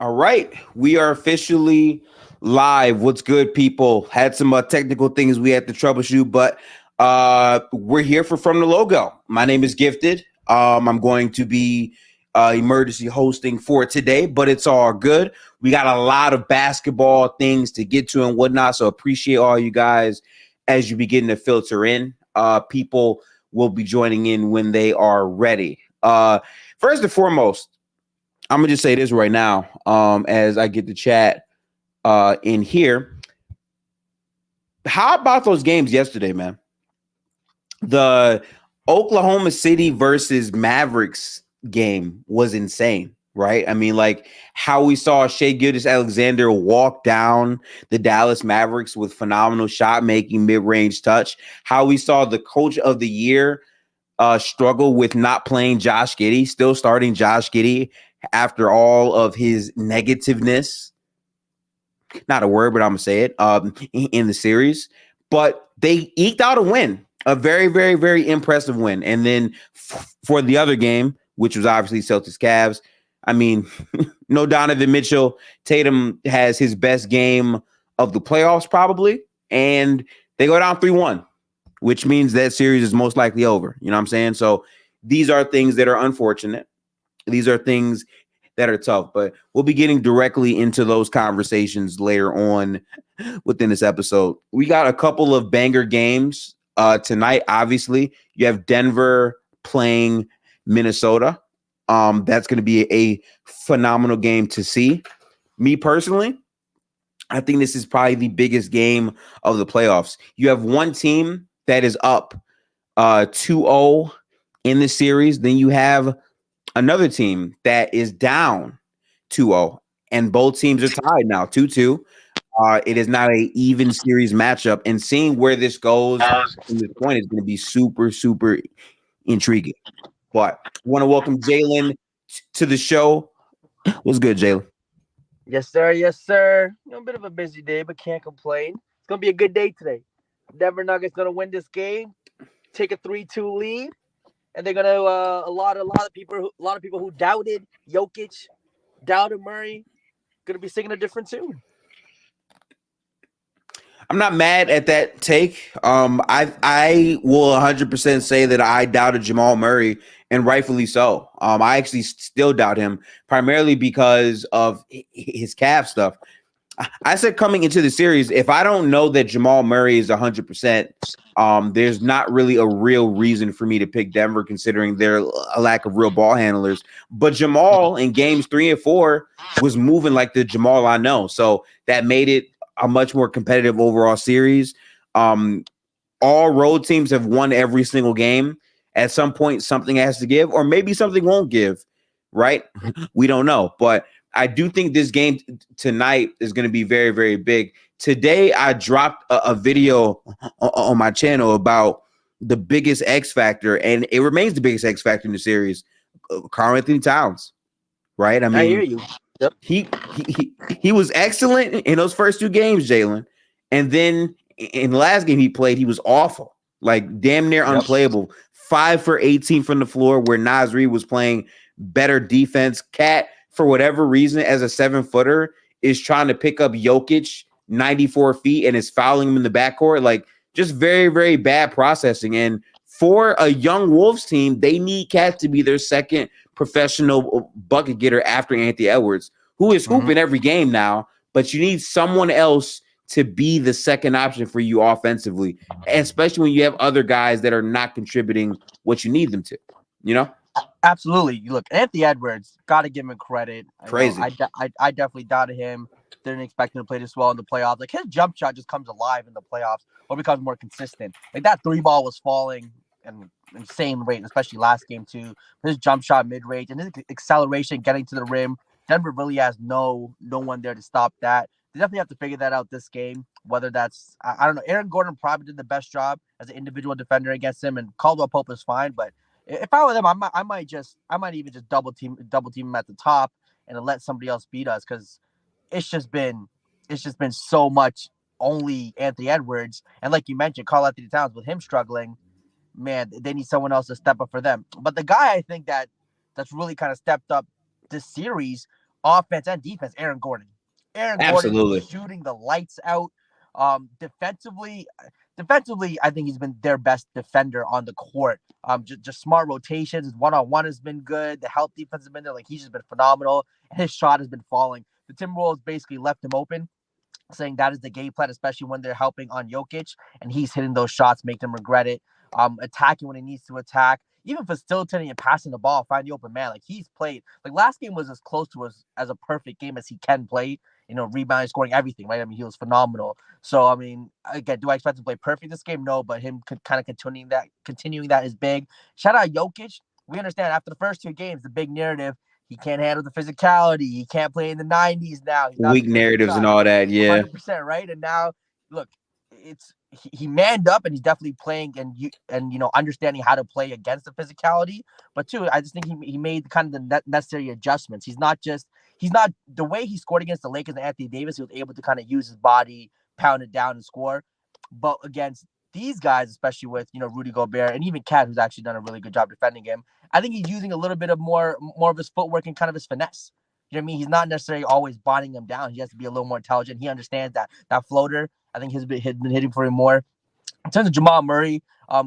All right, we are officially live. What's good, people? Had some technical things we had to troubleshoot, but we're here for From the Logo. My name is Gifted. I'm going to be emergency hosting for today, but it's all good. We got a lot of basketball things to get to and whatnot, so appreciate all you guys as you begin to filter in. People will be joining in when they are ready. First and foremost, I'm gonna just say this right now, as I get the chat in here. How about those games yesterday, man? The Oklahoma City versus Mavericks game was insane, right? I mean, like how we saw Shai Gilgeous-Alexander walk down the Dallas Mavericks with phenomenal shot making, mid range touch. How we saw the coach of the year struggle with not playing Josh Giddey, still starting Josh Giddey after all of his negativeness. Not a word, but I'm gonna say it in the series. But they eked out a win, a very, very, very impressive win. And then for the other game, which was obviously Celtics Cavs, I mean, no Donovan Mitchell. Tatum has his best game of the playoffs probably, and they go down 3-1, which means that series is most likely over. You know what I'm saying? So these are things that are unfortunate. These are things that are tough, but we'll be getting directly into those conversations later on within this episode. We got a couple of banger games tonight. Obviously, you have Denver playing Minnesota. That's going to be a phenomenal game to see. Me personally, I think this is probably the biggest game of the playoffs. You have one team that is up 2-0 in the series. Then you have another team that is down 2-0, and both teams are tied now 2-2. It is not an even series matchup, and seeing where this goes from this point is going to be super, super intriguing. But I want to welcome Jalen to the show. What's good, Jalen? Yes, sir. Yes, sir. A bit of a busy day, but can't complain. It's gonna be a good day today. Denver Nuggets gonna win this game, take a 3-2 lead, and they're gonna a lot of people who doubted Jokić, doubted Murray, gonna be singing a different tune. I'm not mad at that take. I will 100% say that I doubted Jamal Murray, and rightfully so. I actually still doubt him, primarily because of his calf stuff. I said coming into the series, if I don't know that Jamal Murray is 100%, there's not really a real reason for me to pick Denver, considering their a lack of real ball handlers. But Jamal in games 3 and 4 was moving like the Jamal I know, so that made it a much more competitive overall series. Um, all road teams have won every single game. At some point, something has to give, or maybe something won't give, right? We don't know. But I do think this game tonight is going to be very, very big. Today, I dropped a video on my channel about the biggest X factor, and it remains the biggest X factor in the series, Karl Anthony Towns, right? I I hear mean, you. Yep. he was excellent in those first two games, Jalen, and then in the last game he played, he was awful, like damn near Yep. unplayable. 5 for 18 from the floor, where Naz Reid was playing better defense. Cat, for whatever reason, as a 7-footer, is trying to pick up Jokić 94 feet and is fouling him in the backcourt. Like, just very, very bad processing. And for a young Wolves team, they need Cat to be their second professional bucket getter after Anthony Edwards, who is hooping every game now, but you need someone else to be the second option for you offensively, especially when you have other guys that are not contributing what you need them to, you know? Absolutely. You look, Anthony Edwards, got to give him credit. Crazy. I definitely doubted him. Didn't expect him to play this well in the playoffs. Like, his jump shot just comes alive in the playoffs or becomes more consistent. Like, that three ball was falling at an insane rate, especially last game too. His jump shot mid range and his acceleration getting to the rim. Denver really has no one there to stop that. They definitely have to figure that out this game. Whether that's I don't know. Aaron Gordon probably did the best job as an individual defender against him, and Caldwell Pope is fine. But if I were them, I might even just double team him at the top and let somebody else beat us, because it's just been so much only Anthony Edwards, and like you mentioned, Karl Anthony Towns, with him struggling, man, they need someone else to step up for them. But the guy I think that's really kind of stepped up this series offense and defense, Aaron Gordon. Aaron Gordon Absolutely. shooting the lights out. Defensively, I think he's been their best defender on the court. Just smart rotations. His one-on-one has been good. The help defense has been there. Like, he's just been phenomenal. His shot has been falling. The Timberwolves basically left him open, saying that is the game plan, especially when they're helping on Jokić, and he's hitting those shots, make them regret it. Attacking when he needs to attack, even facilitating and passing the ball, find the open man. Like, he's played. Like, last game was as close to as a perfect game as he can play. Rebounding, scoring, everything, right? I mean, he was phenomenal. So, I mean, again, do I expect him to play perfect this game? No, but him kind of continuing that is big. Shout out Jokić. We understand after the first 2 games, the big narrative, he can't handle the physicality. He can't play in the 90s now. He's not Weak narratives and all that. Yeah. 100%, right? And now, look, he manned up, and he's definitely playing and understanding how to play against the physicality. But too, I just think he made kind of the necessary adjustments. He's not the way he scored against the Lakers and Anthony Davis. He was able to kind of use his body, pound it down, and score. But against these guys, especially with Rudy Gobert and even Cat, who's actually done a really good job defending him, I think he's using a little bit of more of his footwork and kind of his finesse. You know what I mean? He's not necessarily always bonding them down. He has to be a little more intelligent. He understands that floater. I think he's been hitting for him more. In terms of Jamal Murray,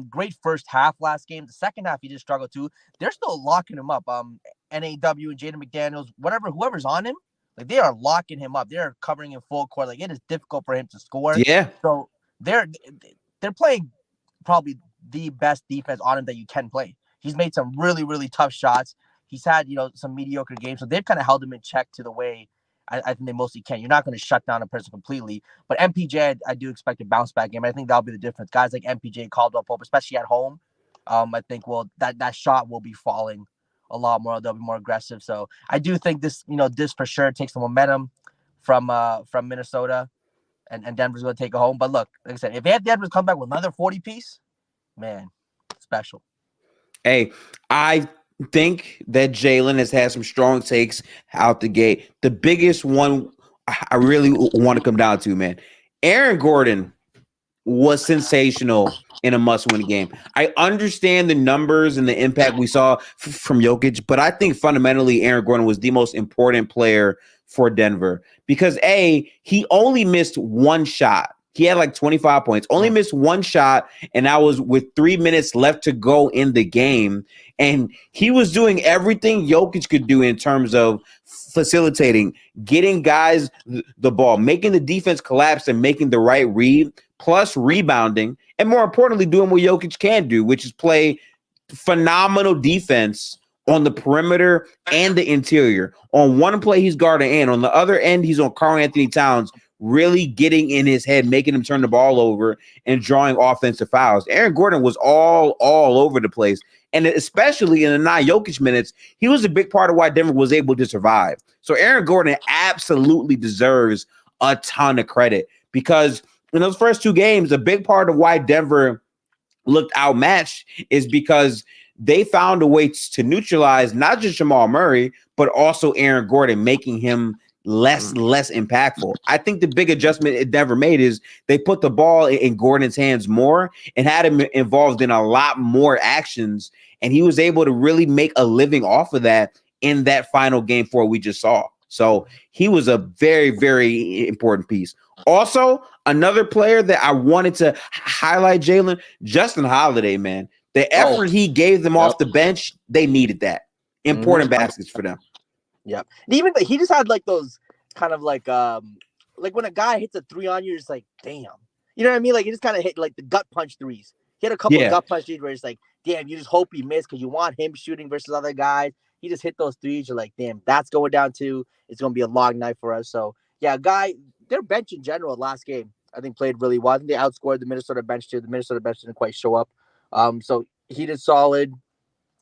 great first half last game. The second half, he just struggled too. They're still locking him up. NAW and Jaden McDaniels, whoever's on him, like, they are locking him up. They're covering him full court. Like, it is difficult for him to score. Yeah. So they're playing probably the best defense on him that you can play. He's made some really, really tough shots. He's had, some mediocre games. So they've kind of held him in check to the way I think they mostly can. You're not going to shut down a person completely. But MPJ, I do expect a bounce back game. I think that'll be the difference. Guys like MPJ, Caldwell Pope, especially at home, I think that shot will be falling a lot more. They'll be more aggressive. So I do think this for sure takes the momentum from Minnesota, and Denver's going to take it home. But look, like I said, if Denver's come back with another 40-piece, man, special. Hey, I think that Jalen has had some strong takes out the gate. The biggest one I really want to come down to, man, Aaron Gordon was sensational in a must-win game. I understand the numbers and the impact we saw from Jokić, but I think fundamentally Aaron Gordon was the most important player for Denver because, he only missed one shot. He had like 25 points, only missed one shot, and that was with 3 minutes left to go in the game. And he was doing everything Jokić could do in terms of facilitating, getting guys the ball, making the defense collapse and making the right read, plus rebounding, and more importantly, doing what Jokić can do, which is play phenomenal defense on the perimeter and the interior. On one play, he's guarding in. On the other end, he's on Karl Anthony Towns, really getting in his head, making him turn the ball over and drawing offensive fouls. Aaron Gordon was all over the place. And especially in the non-Jokić minutes, he was a big part of why Denver was able to survive. So Aaron Gordon absolutely deserves a ton of credit because in those first 2 games, a big part of why Denver looked outmatched is because they found a way to neutralize not just Jamal Murray, but also Aaron Gordon, making him less impactful. I think the big adjustment Denver made is they put the ball in Gordon's hands more and had him involved in a lot more actions, and he was able to really make a living off of that in that final game 4 we just saw. So he was a very, very important piece. Also, another player that I wanted to highlight, Jalen, Justin Holiday, man. The effort he gave them off the bench, they needed that. Important baskets for them. Yep. And even he just had like those kind of like when a guy hits a 3 on you, it's like, damn. You know what I mean? Like, he just kind of hit like the gut punch threes. He had a couple of gut punch threes where it's like, damn, you just hope he missed because you want him shooting versus other guys. He just hit those threes. You're like, damn, that's going down too. It's going to be a long night for us. So, yeah, their bench in general last game, I think, played really well. I think they outscored the Minnesota bench too. The Minnesota bench didn't quite show up. So he did solid.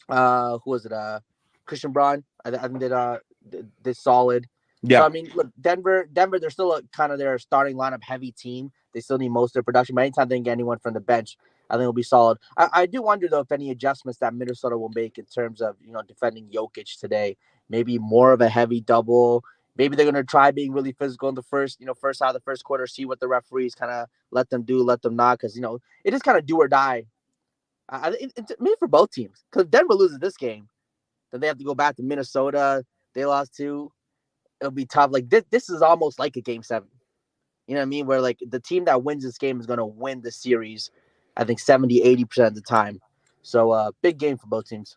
Who was it? Christian Braun. I think did solid. Yeah. So, I mean, look, Denver, they're still kind of their starting lineup heavy team. They still need most of their production. But anytime they can get anyone from the bench, I think it'll be solid. I do wonder, though, if any adjustments that Minnesota will make in terms of, defending Jokić today, maybe more of a heavy double. Maybe they're going to try being really physical in the first half of the first quarter, see what the referees kind of let them do, let them not. Because, it is kind of do or die. Maybe for both teams. Because if Denver loses this game, then they have to go back to Minnesota. They lost 2. it'll be tough. Like this is almost like a game 7. You know what I mean? Where like the team that wins this game is going to win the series, I think 70-80% of the time. So big game for both teams.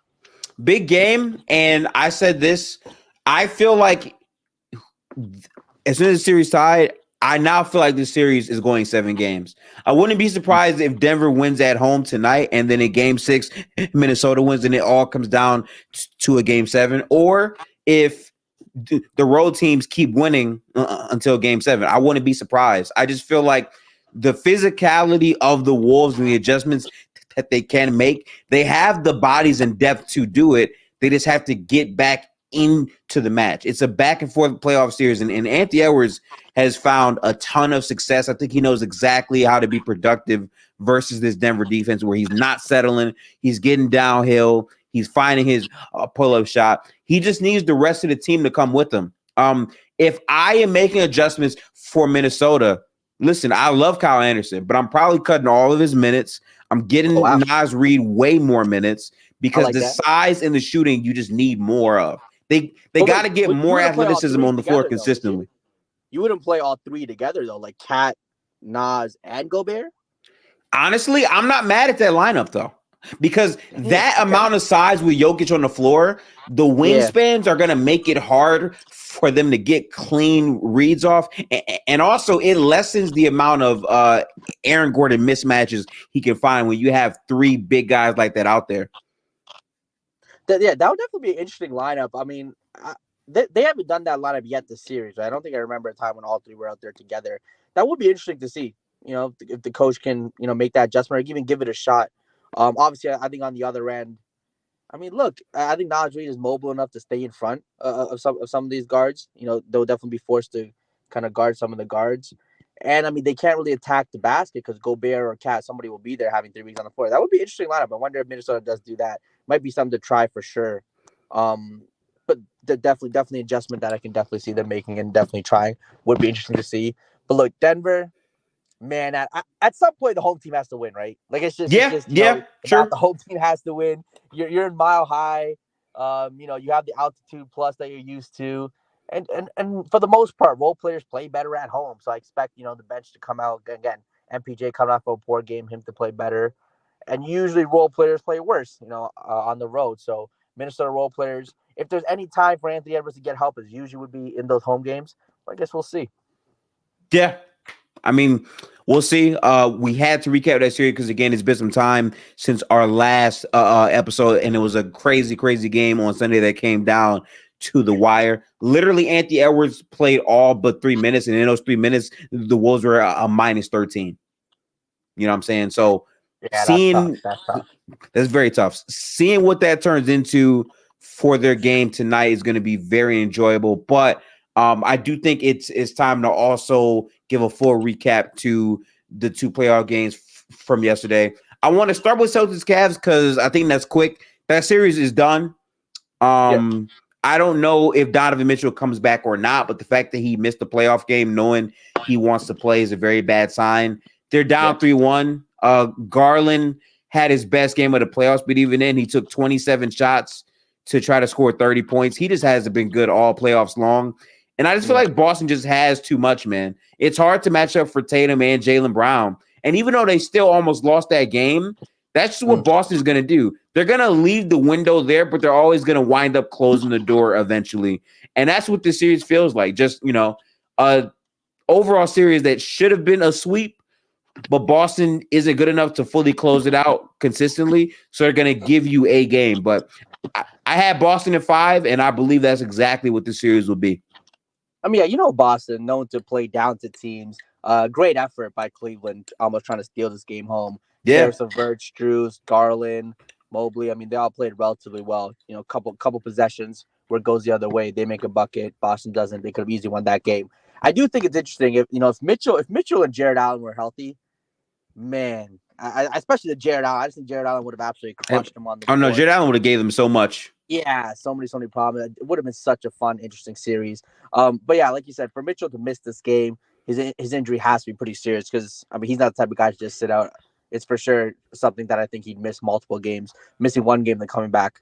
Big game. And I said this, I feel like as soon as the series tied, I now feel like this series is going 7 games. I wouldn't be surprised if Denver wins at home tonight and then in game 6, Minnesota wins and it all comes down to a game 7. Or if the road teams keep winning until game 7. I wouldn't be surprised. I just feel like the physicality of the Wolves and the adjustments that they can make, they have the bodies and depth to do it. They just have to get back into the match. It's a back and forth playoff series, and Anthony Edwards has found a ton of success. I think he knows exactly how to be productive versus this Denver defense where he's not settling. He's getting downhill. He's finding his pull-up shot. He just needs the rest of the team to come with him. If I am making adjustments for Minnesota, listen, I love Kyle Anderson, but I'm probably cutting all of his minutes. I'm getting Naz Reid way more minutes because the size and the shooting you just need more of. They got to get more athleticism on the floor consistently. You wouldn't play all 3 together, though, like Cat, Naz, and Gobert? Honestly, I'm not mad at that lineup, though, because that amount of size with Jokić on the floor, the wingspans are going to make it hard for them to get clean reads off. And also, it lessens the amount of Aaron Gordon mismatches he can find when you have 3 big guys like that out there. That would definitely be an interesting lineup. I mean, they haven't done that lineup yet this series. Right? I don't think I remember a time when all 3 were out there together. That would be interesting to see. You know, if the coach can, make that adjustment or even give it a shot. Obviously, I think on the other end, I mean, look, I think Naz Reid is mobile enough to stay in front of some of these guards. They'll definitely be forced to kind of guard some of the guards. And, I mean, they can't really attack the basket because Gobert or Cat, somebody will be there having 3 weeks on the floor. That would be an interesting lineup. I wonder if Minnesota does do that. Might be something to try for sure. But definitely adjustment that I can definitely see them making and definitely trying. Would be interesting to see. But, look, Denver, man, at some point the home team has to win, right? Like it's just sure. The home team has to win. You're in Mile High. You have the altitude plus that you're used to. And for the most part, role players play better at home. So I expect, the bench to come out again. MPJ coming off of a poor game, him to play better. And usually role players play worse, on the road. So Minnesota role players, if there's any time for Anthony Edwards to get help, it usually would be in those home games. But I guess we'll see. Yeah. I mean, we'll see. We had to recap that series because, again, it's been some time since our last episode, and it was a crazy, crazy game on Sunday that came down to the wire. Literally, Anthony Edwards played all but 3 minutes, and in those 3 minutes, the Wolves were a minus 13. You know what I'm saying? So seeing that's very tough. Seeing what that turns into for their game tonight is going to be very enjoyable. But I do think it's time to also give a full recap to the 2 playoff games from yesterday. I want to start with Celtics Cavs because I think that's quick. That series is done. I don't know if Donovan Mitchell comes back or not, but the fact that he missed the playoff game knowing he wants to play is a very bad sign. They're down 3-1. Garland had his best game of the playoffs, but even then, he took 27 shots to try to score 30 points. He just hasn't been good all playoffs long. And I just feel like Boston just has too much, man. It's hard to match up for Tatum and Jalen Brown. And even though they still almost lost that game, that's just what Boston is going to do. They're going to leave the window there, but they're always going to wind up closing the door eventually. And that's what this series feels like. Just, a overall series that should have been a sweep, but Boston isn't good enough to fully close it out consistently. So they're going to give you a game. But I had Boston at 5, and I believe that's exactly what the series will be. I mean, Boston, known to play down to teams. Great effort by Cleveland, almost trying to steal this game home. Yeah. Harrison, Verge, Strus, Garland, Mobley. I mean, they all played relatively well. Couple possessions where it goes the other way. They make a bucket. Boston doesn't. They could have easily won that game. I do think it's interesting if Mitchell and Jared Allen were healthy, man. I especially the Jared Allen. I just think Jared Allen would have absolutely crushed him on the board. No, Jared Allen would have gave them so much. Yeah, so many problems. It would have been such a fun, interesting series. But yeah, like you said, for Mitchell to miss this game, his injury has to be pretty serious because he's not the type of guy to just sit out. It's for sure something that I think he'd miss multiple games, missing one game then coming back.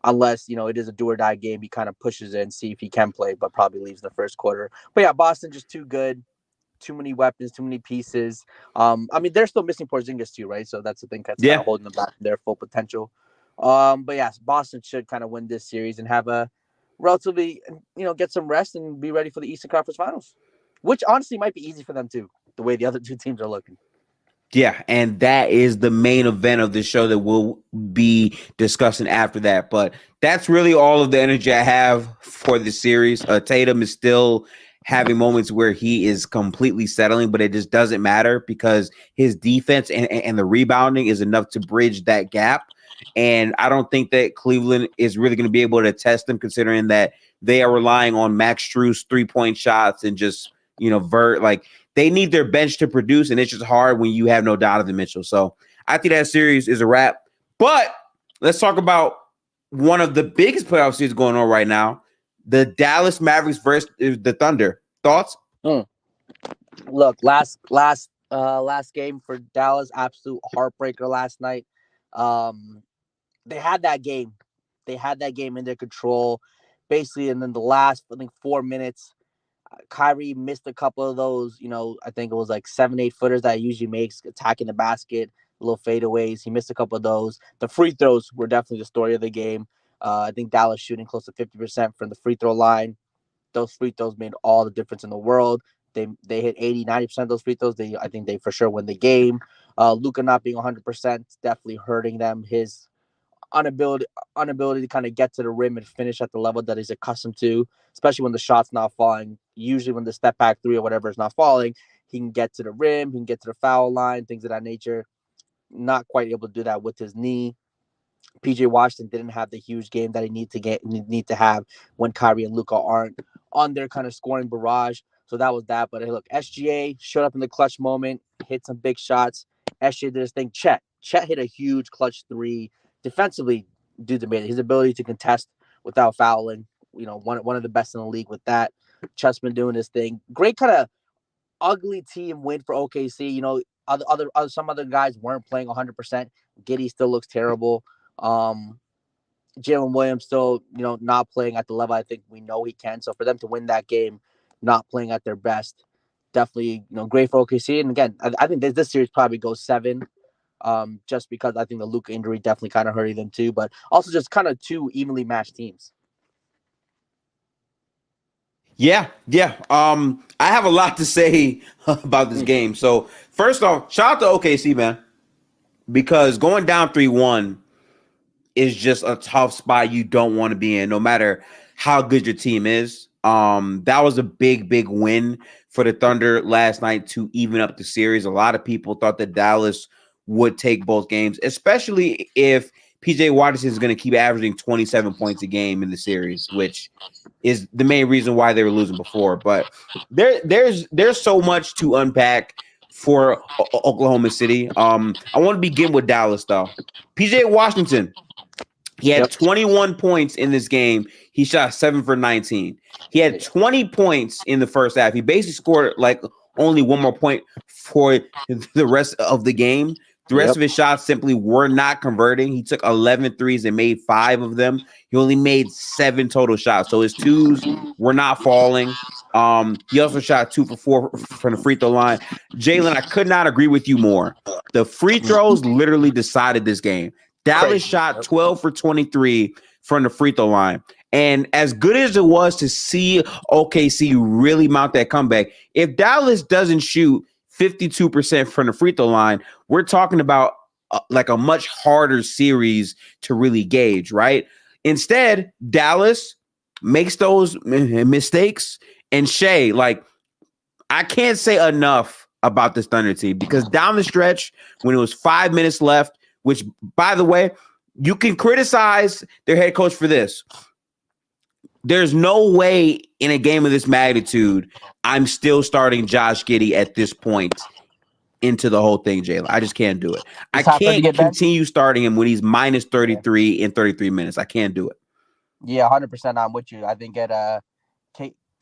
unless, it is a do or die game. He kind of pushes it and see if he can play, but probably leaves in the first quarter. But yeah, Boston just too good. Too many weapons, too many pieces. They're still missing Porzingis too, right? So that's the thing that's kind Yeah. of holding them back from their full potential. But yes, Boston should kind of win this series and have a relatively, get some rest and be ready for the Eastern Conference Finals, which honestly might be easy for them too, the way the other two teams are looking. Yeah, and that is the main event of the show that we'll be discussing after that. But that's really all of the energy I have for the series. Tatum is still having moments where he is completely settling, but it just doesn't matter because his defense and the rebounding is enough to bridge that gap. And I don't think that Cleveland is really going to be able to test them, considering that they are relying on Max Strus 3-point shots and just, they need their bench to produce, and it's just hard when you have no Donovan Mitchell. So I think that series is a wrap. But let's talk about one of the biggest playoff series going on right now, the Dallas Mavericks versus the Thunder. Thoughts? Look, last game for Dallas, absolute heartbreaker last night. They had that game. They had that game in their control, basically, and then the last, I think, 4 minutes, Kyrie missed a couple of those, I think it was like 7-8 footers that he usually makes, attacking the basket, little fadeaways. He missed a couple of those. The free throws were definitely the story of the game. I think Dallas shooting close to 50% from the free throw line. Those free throws made all the difference in the world. They hit 80-90% of those free throws. I think they for sure win the game. Luka not being 100% definitely hurting them. His inability to kind of get to the rim and finish at the level that he's accustomed to, especially when the shot's not falling. Usually when the step back three or whatever is not falling, he can get to the rim, he can get to the foul line, things of that nature. Not quite able to do that with his knee. PJ Washington didn't have the huge game that he need to have when Kyrie and Luka aren't on their kind of scoring barrage. So that was that. But hey, look, SGA showed up in the clutch moment, hit some big shots. SGA did his thing. Chet hit a huge clutch three. Defensively, dude amazing. His ability to contest without fouling, one of the best in the league with that. Chet's been doing his thing. Great kind of ugly team win for OKC. Some other guys weren't playing 100%. Giddey still looks terrible. Jalen Williams still, not playing at the level I think we know he can. So for them to win that game, not playing at their best, definitely, great for OKC. And again, I think this series probably goes 7. Just because I think the Luka injury definitely kind of hurting them too, but also just kind of two evenly matched teams. Yeah. I have a lot to say about this game. So first off, shout out to OKC, man, because going down 3-1 is just a tough spot you don't want to be in, no matter how good your team is. That was a big win for the Thunder last night to even up the series. A lot of people thought that Dallas would take both games, especially if PJ Washington is going to keep averaging 27 points a game in the series, which is the main reason why they were losing before. But there's so much to unpack for Oklahoma City. I want to begin with Dallas, though. PJ Washington, he had 21 points in this game. He shot 7 for 19. He had 20 points in the first half. He basically scored like only one more point for the rest of the game. The rest of his shots simply were not converting. He took 11 threes and made 5 of them. He only made 7 total shots. So his twos were not falling. He also shot 2 for 4 from the free throw line. Jalen, I could not agree with you more. The free throws literally decided this game. Dallas shot 12 for 23 from the free throw line. And as good as it was to see OKC really mount that comeback, if Dallas doesn't shoot 52% from the free throw line, we're talking about like a much harder series to really gauge, right? Instead, Dallas makes those mistakes. And Shea, I can't say enough about this Thunder team, because down the stretch, when it was 5 minutes left, which, by the way, you can criticize their head coach for this. There's no way in a game of this magnitude I'm still starting Josh Giddey at this point into the whole thing, Jalen. I just can't do it. I can't continue starting him when he's minus 33 in 33 minutes. I can't do it. Yeah, 100%. I'm with you. I think at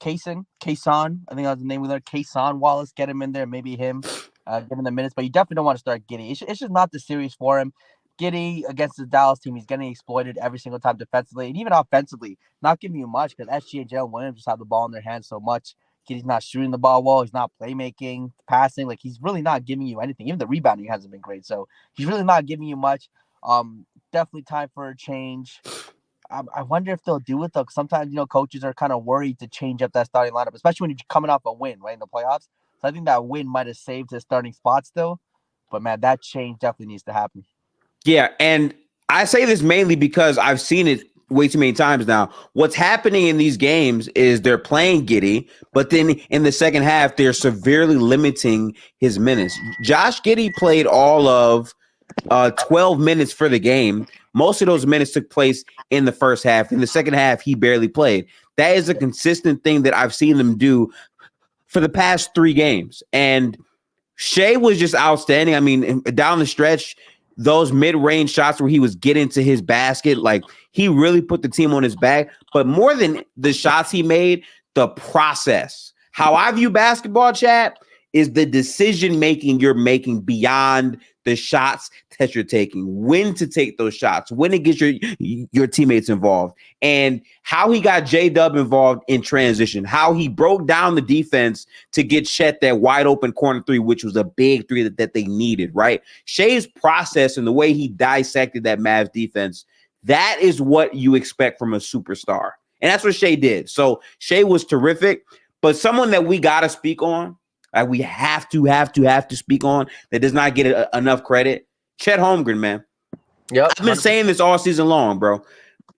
Kayson, I think that's the name of there. Kayson Wallace, get him in there. Maybe him, give him the minutes. But you definitely don't want to start Giddey. It's just not the series for him. Giddey against the Dallas team, he's getting exploited every single time defensively and even offensively, not giving you much because SG and Jalen Williams just have the ball in their hands so much. Giddey's not shooting the ball well. He's not playmaking, passing. Like, he's really not giving you anything. Even the rebounding hasn't been great. So he's really not giving you much. Definitely time for a change. I wonder if they'll do it, though. Sometimes, coaches are kind of worried to change up that starting lineup, especially when you're coming off a win, right, in the playoffs. So I think that win might have saved his starting spot still. But, man, that change definitely needs to happen. Yeah, and I say this mainly because I've seen it way too many times now. What's happening in these games is they're playing Giddey, but then in the second half, they're severely limiting his minutes. Josh Giddey played all of 12 minutes for the game. Most of those minutes took place in the first half. In the second half, he barely played. That is a consistent thing that I've seen them do for the past 3 games. And Shai was just outstanding. I mean, down the stretch, those mid-range shots where he was getting to his basket, like, he really put the team on his back. But more than the shots he made, the process. How I view basketball, chat, is the decision-making you're making beyond the shots that you're taking, when to take those shots, when to get your teammates involved, and how he got J-Dub involved in transition, how he broke down the defense to get Chet that wide open corner 3, which was a big 3 that they needed, right? Shai's process and the way he dissected that Mavs defense, that is what you expect from a superstar. And that's what Shai did. So Shai was terrific, but someone that we got to speak on, we have to speak on, that does not get enough credit. Chet Holmgren, man. Yep. I've been saying this all season long, bro.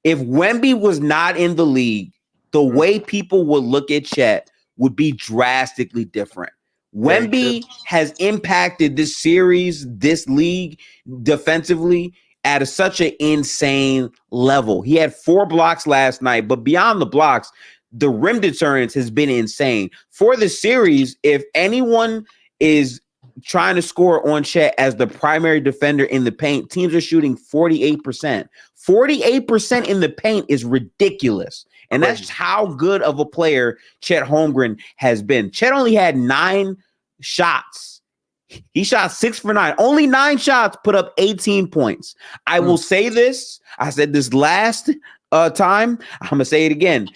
If Wemby was not in the league, the way people would look at Chet would be drastically different. Wemby has impacted this series, this league defensively at such an insane level. He had 4 blocks last night, but beyond the blocks, the rim deterrence has been insane. For the series, if anyone is trying to score on Chet as the primary defender in the paint, teams are shooting 48%. 48% in the paint is ridiculous. And that's just how good of a player Chet Holmgren has been. Chet only had 9 shots. He shot 6 for 9. Only 9 shots, put up 18 points. I will say this. I said this last time. I'm going to say it again.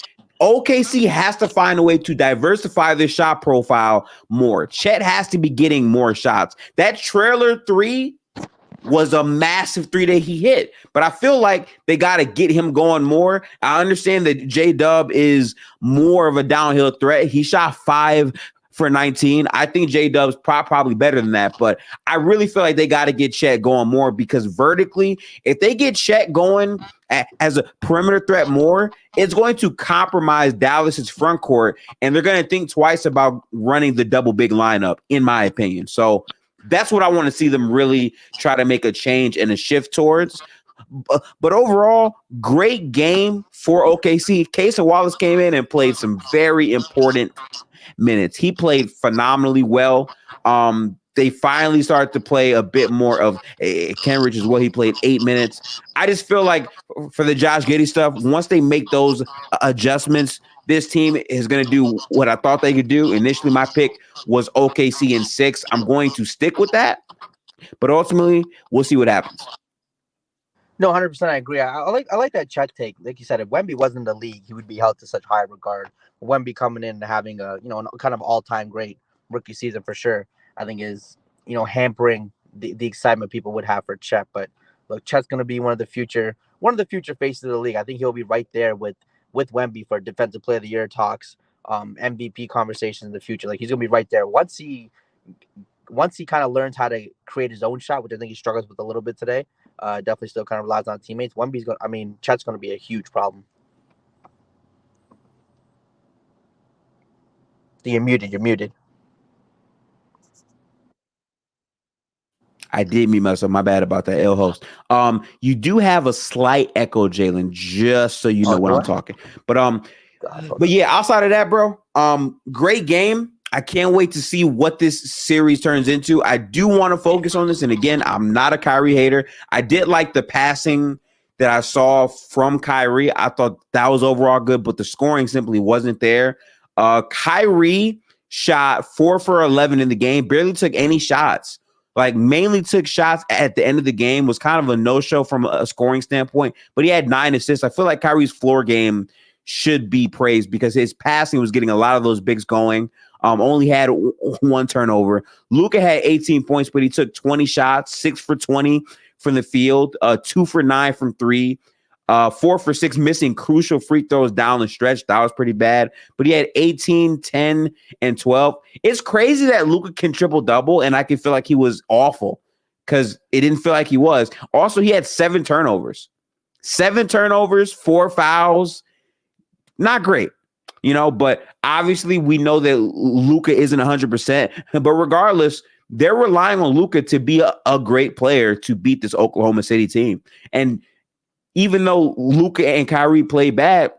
OKC has to find a way to diversify their shot profile more. Chet has to be getting more shots. That trailer 3 was a massive 3 that he hit, but I feel like they got to get him going more. I understand that J-Dub is more of a downhill threat. He shot 5 for 19. I think J-Dub's probably better than that, but I really feel like they got to get Chet going more, because vertically, if they get Chet going as a perimeter threat more, it's going to compromise Dallas's front court, and they're going to think twice about running the double big lineup, in my opinion. So that's what I want to see them really try to make a change and a shift towards. But overall, great game for OKC. Kaysa Wallace came in and played some very important minutes. He played phenomenally well. They finally started to play a bit more of Kenrich as well. He played 8 minutes. I just feel like for the Josh Giddey stuff, once they make those adjustments, this team is going to do what I thought they could do. Initially, my pick was OKC in 6. I'm going to stick with that, but ultimately, we'll see what happens. No, 100%. I agree. I like that Chet take. Like you said, if Wemby wasn't in the league, he would be held to such high regard. Wemby coming in and having a kind of all-time great rookie season for sure, I think is hampering the excitement people would have for Chet. But look, Chet's going to be one of the future faces of the league. I think he'll be right there with Wemby for Defensive Player of the Year talks, MVP conversations in the future. Like, he's going to be right there once he kind of learns how to create his own shot, which I think he struggles with a little bit today. Definitely still kind of relies on teammates. Chet's going to be a huge problem. You're muted. I did mute myself. My bad about that, L host. You do have a slight echo, Jalen, just so you know when I'm talking. But yeah, outside of that, bro, great game. I can't wait to see what this series turns into. I do want to focus on this. And again, I'm not a Kyrie hater. I did like the passing that I saw from Kyrie. I thought that was overall good, but the scoring simply wasn't there. Kyrie shot 4 for 11 in the game, barely took any shots. like mainly took shots at the end of the game, was kind of a no-show from a scoring standpoint, but he had 9 assists. I feel like Kyrie's floor game should be praised because his passing was getting a lot of those bigs going. Only had 1 turnover. Luka had 18 points, but he took 20 shots, 6 for 20 from the field, 2 for 9 from 3. 4 for 6, missing crucial free throws down the stretch. That was pretty bad. But he had 18, 10, and 12. It's crazy that Luka can triple-double, and I can feel like he was awful because it didn't feel like he was. Also, he had 7 turnovers. 7 turnovers, 4 fouls. Not great, but obviously we know that Luka isn't 100%. But regardless, they're relying on Luka to be a great player to beat this Oklahoma City team. And even though Luka and Kyrie play bad,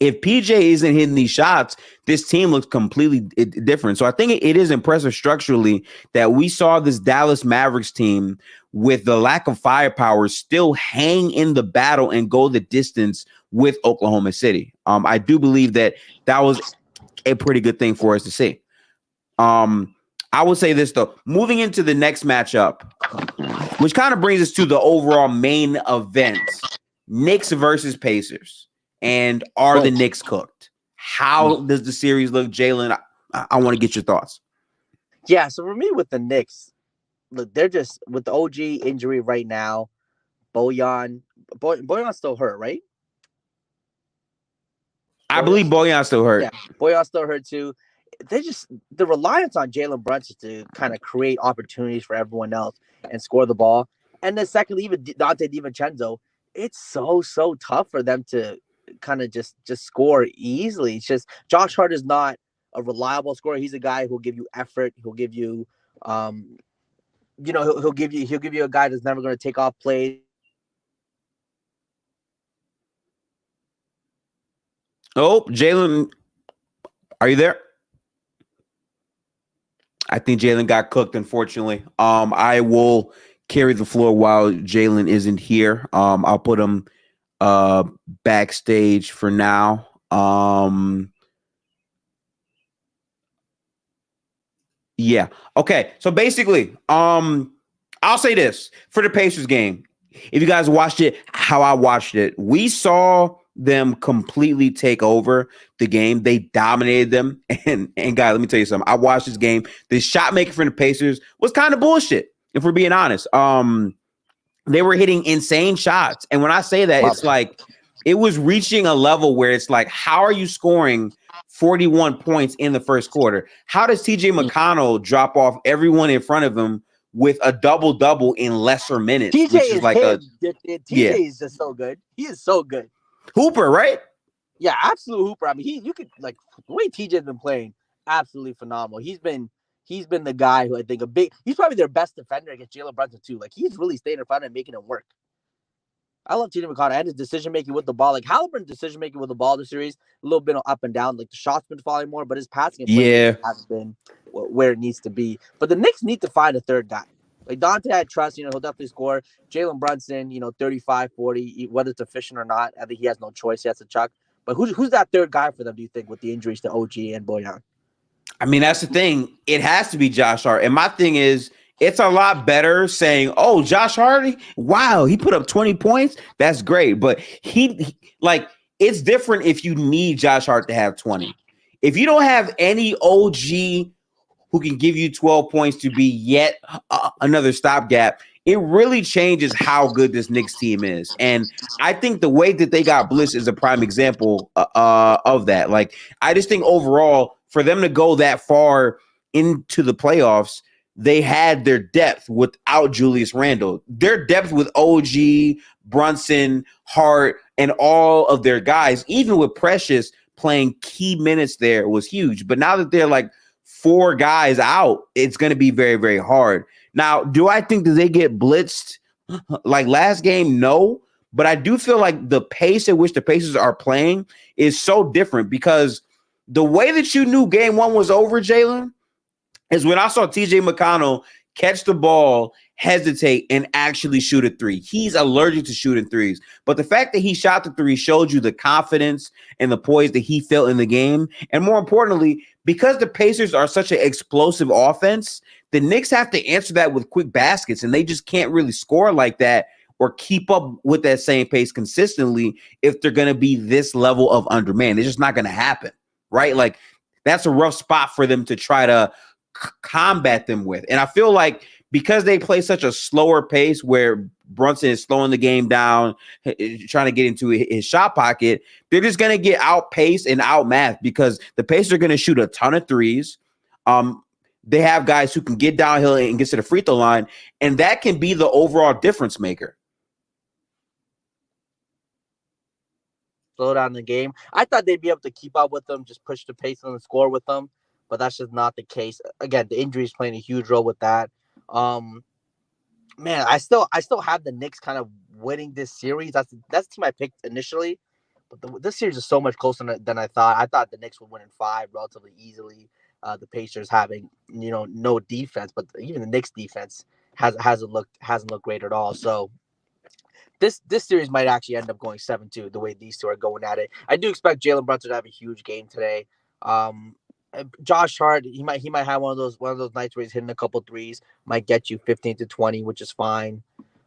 if PJ isn't hitting these shots, this team looks completely different. So I think it is impressive structurally that we saw this Dallas Mavericks team with the lack of firepower still hang in the battle and go the distance with Oklahoma City. I do believe that was a pretty good thing for us to see. I would say this, though. Moving into the next matchup, which kind of brings us to the overall main event, Knicks versus Pacers. And are the Knicks cooked? How does the series look, Jalen? I want to get your thoughts. Yeah, so for me with the Knicks, look, they're just with the OG injury right now. Bojan's still hurt, right? I believe Bojan's still hurt. Yeah, Bojan's still hurt too. The reliance on Jalen Brunson to kind of create opportunities for everyone else and score the ball. And then secondly, even Dante DiVincenzo, it's so tough for them to kind of just score easily. It's just Josh Hart is not a reliable scorer. He's a guy who'll give you effort. He'll give you, he'll give you a guy that's never going to take off plays. Oh, Jalen, are you there? I think Jalen got cooked, unfortunately. I will carry the floor while Jalen isn't here. I'll put him backstage for now. Yeah. Okay. So basically, I'll say this for the Pacers game. If you guys watched it, how I watched it, we saw them completely take over the game. They dominated them. And guys, let me tell you something. I watched this game. The shot making for the Pacers was kind of bullshit, if we're being honest. They were hitting insane shots. And when I say that, it's like it was reaching a level where it's like, how are you scoring 41 points in the first quarter? How does TJ McConnell drop off everyone in front of him with a double-double in lesser minutes? TJ is like TJ is just so good. He is so good. Hooper, right? Yeah, absolute hooper. I mean, you could like the way TJ's been playing, absolutely phenomenal. He's been the guy who I think he's probably their best defender against Jalen Brunson too. Like he's really staying in front and making it work. I love TJ McConnell and his decision making with the ball. Like Halliburton's decision making with the ball this series, a little bit up and down. Like the shots been falling more, but his passing hasn't been where it needs to be. But the Knicks need to find a third guy. Like Dante, I trust, he'll definitely score. Jalen Brunson, 35, 40, whether it's efficient or not, I think he has no choice. He has to chuck. But who's that third guy for them, do you think, with the injuries to OG and Bojan? I mean, that's the thing. It has to be Josh Hart. And my thing is, it's a lot better saying, oh, Josh Hart, wow, he put up 20 points. That's great. But it's different if you need Josh Hart to have 20. If you don't have any OG who can give you 12 points to be yet another stopgap, it really changes how good this Knicks team is. And I think the way that they got blitzed is a prime example of that. Like, I just think overall, for them to go that far into the playoffs, they had their depth without Julius Randle. Their depth with OG, Brunson, Hart, and all of their guys, even with Precious playing key minutes there, was huge. But now that they're like 4 guys out, it's going to be very, very hard. Now, do I think that they get blitzed like last game? No. But I do feel like the pace at which the Pacers are playing is so different because the way that you knew game 1 was over, Jalen, is when I saw TJ McConnell catch the ball, hesitate, and actually shoot a 3. He's allergic to shooting 3s. But the fact that he shot the 3 showed you the confidence and the poise that he felt in the game. And more importantly, because the Pacers are such an explosive offense, the Knicks have to answer that with quick baskets, and they just can't really score like that or keep up with that same pace consistently if they're going to be this level of undermanned. It's just not going to happen, right? Like, that's a rough spot for them to try to combat them with. And I feel like because they play such a slower pace where Brunson is slowing the game down, trying to get into his shot pocket, they're just going to get outpaced and outmatched because the Pacers are going to shoot a ton of threes. They have guys who can get downhill and get to the free throw line, and that can be the overall difference maker. Slow down the game. I thought they'd be able to keep up with them, just push the pace and score with them, but that's just not the case. Again, the injuries playing a huge role with that. Man, I still have the Knicks kind of winning this series. That's the team I picked initially, but this series is so much closer than I thought. I thought the Knicks would win in 5 relatively easily. The Pacers having no defense, but even the Knicks defense hasn't looked great at all. So this series might actually end up going 7-2 the way these two are going at it. I do expect Jalen Brunson to have a huge game today. Josh Hart, he might have one of those nights where he's hitting a couple threes, might get you 15 to 20, which is fine.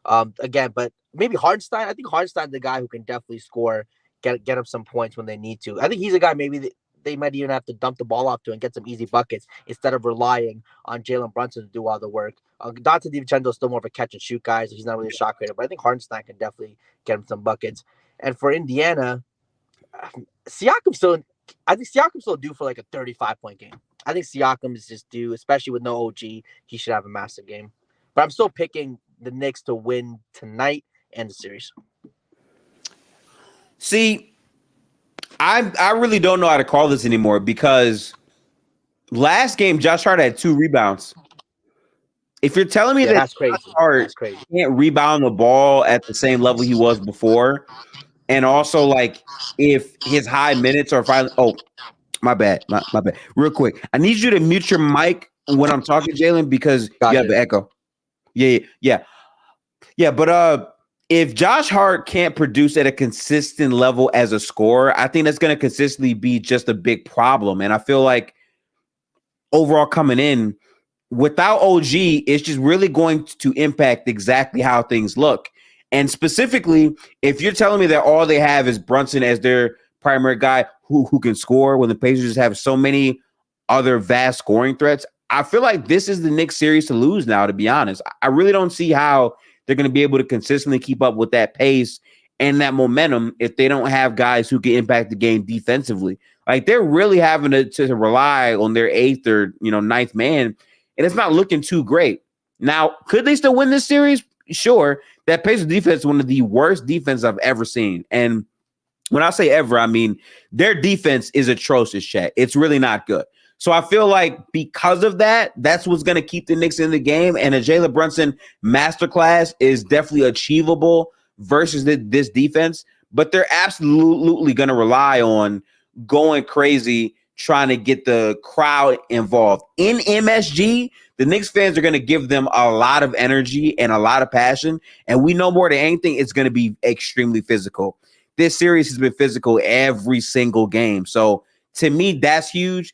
Again, but maybe Hartenstein. I think Hartenstein's the guy who can definitely score, get up some points when they need to. I think he's a guy maybe they might even have to dump the ball off to and get some easy buckets instead of relying on Jalen Brunson to do all the work. Dante DiVincenzo is still more of a catch and shoot guy, so he's not really a shot creator, but I think Hartenstein can definitely get him some buckets. And for Indiana, Siakam's still due for like a 35-point game. I think Siakam is just due, especially with no OG. He should have a massive game. But I'm still picking the Knicks to win tonight and the series. See, I really don't know how to call this anymore because last game Josh Hart had 2 rebounds. If you're telling me that that's crazy. Josh Hart can't rebound the ball at the same level he was before, and also like if his high minutes are finally my bad. Real quick, I need you to mute your mic when I'm talking, Jalen, because you have the echo. Yeah. But if Josh Hart can't produce at a consistent level as a scorer, I think that's going to consistently be just a big problem. And I feel like overall coming in without OG, it's just really going to impact exactly how things look. And specifically, if you're telling me that all they have is Brunson as their primary guy who can score when the Pacers have so many other vast scoring threats, I feel like this is the Knicks series to lose now, to be honest. I really don't see how they're going to be able to consistently keep up with that pace and that momentum if they don't have guys who can impact the game defensively. Like, they're really having to rely on their 8th or 9th man, and it's not looking too great. Now, could they still win this series? Sure. That Pacers defense is one of the worst defenses I've ever seen. And when I say ever, I mean their defense is atrocious, Chet. It's really not good. So I feel like because of that, that's what's going to keep the Knicks in the game. And a Jalen Brunson masterclass is definitely achievable versus this defense. But they're absolutely going to rely on going crazy, trying to get the crowd involved. In MSG, the Knicks fans are going to give them a lot of energy and a lot of passion. And we know more than anything, it's going to be extremely physical. This series has been physical every single game. So to me, that's huge.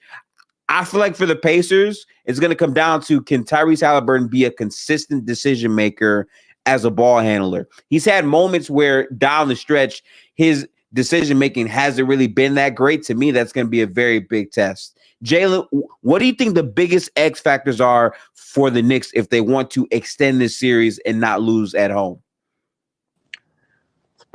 I feel like for the Pacers, it's going to come down to, can Tyrese Haliburton be a consistent decision maker as a ball handler? He's had moments where down the stretch, his decision making hasn't really been that great. To me, that's going to be a very big test. Jalen, what do you think the biggest X factors are for the Knicks if they want to extend this series and not lose at home?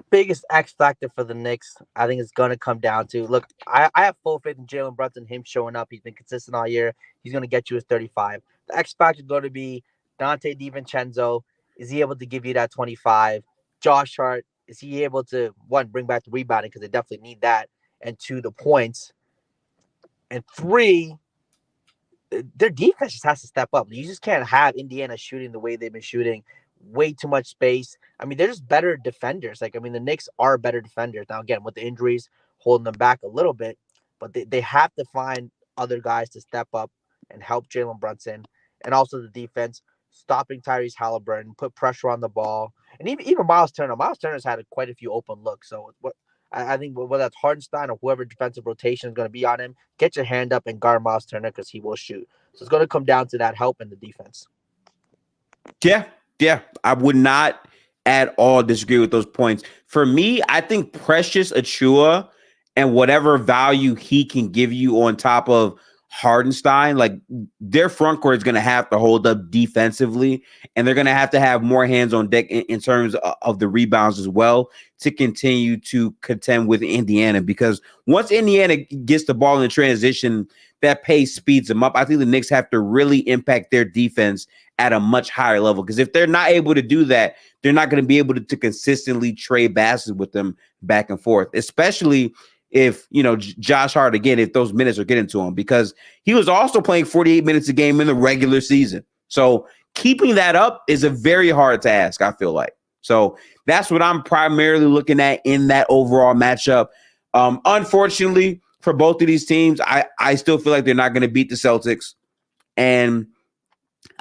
Biggest X factor for the Knicks, I think, is going to come down to, look, I have full faith in Jalen Brunson, him showing up. He's been consistent all year. He's going to get you his 35. The X factor is going to be Dante DiVincenzo. Is he able to give you that 25? Josh Hart, is he able to, 1, bring back the rebounding, because they definitely need that, and 2, the points, and 3, their defense just has to step up. You just can't have Indiana shooting the way they've been shooting. Way too much space. I mean, they're just better defenders. The Knicks are better defenders. Now, again, with the injuries holding them back a little bit, but they have to find other guys to step up and help Jalen Brunson, and also the defense, stopping Tyrese Haliburton, put pressure on the ball, and even Miles Turner. Miles Turner's had quite a few open looks. So I think whether that's Hardenstein or whoever defensive rotation is going to be on him, get your hand up and guard Miles Turner because he will shoot. So it's going to come down to that help in the defense. Yeah, I would not at all disagree with those points. For me, I think Precious Achua and whatever value he can give you on top of Hardenstein, like their front court is going to have to hold up defensively, and they're going to have more hands on deck in terms of the rebounds as well to continue to contend with Indiana. Because once Indiana gets the ball in transition, that pace speeds them up. I think the Knicks have to really impact their defense at a much higher level, because if they're not able to do that, they're not going to be able to consistently trade baskets with them back and forth, especially if, Josh Hart, again, if those minutes are getting to him, because he was also playing 48 minutes a game in the regular season. So keeping that up is a very hard task, I feel like. So that's what I'm primarily looking at in that overall matchup. Unfortunately, for both of these teams, I still feel like they're not going to beat the Celtics. And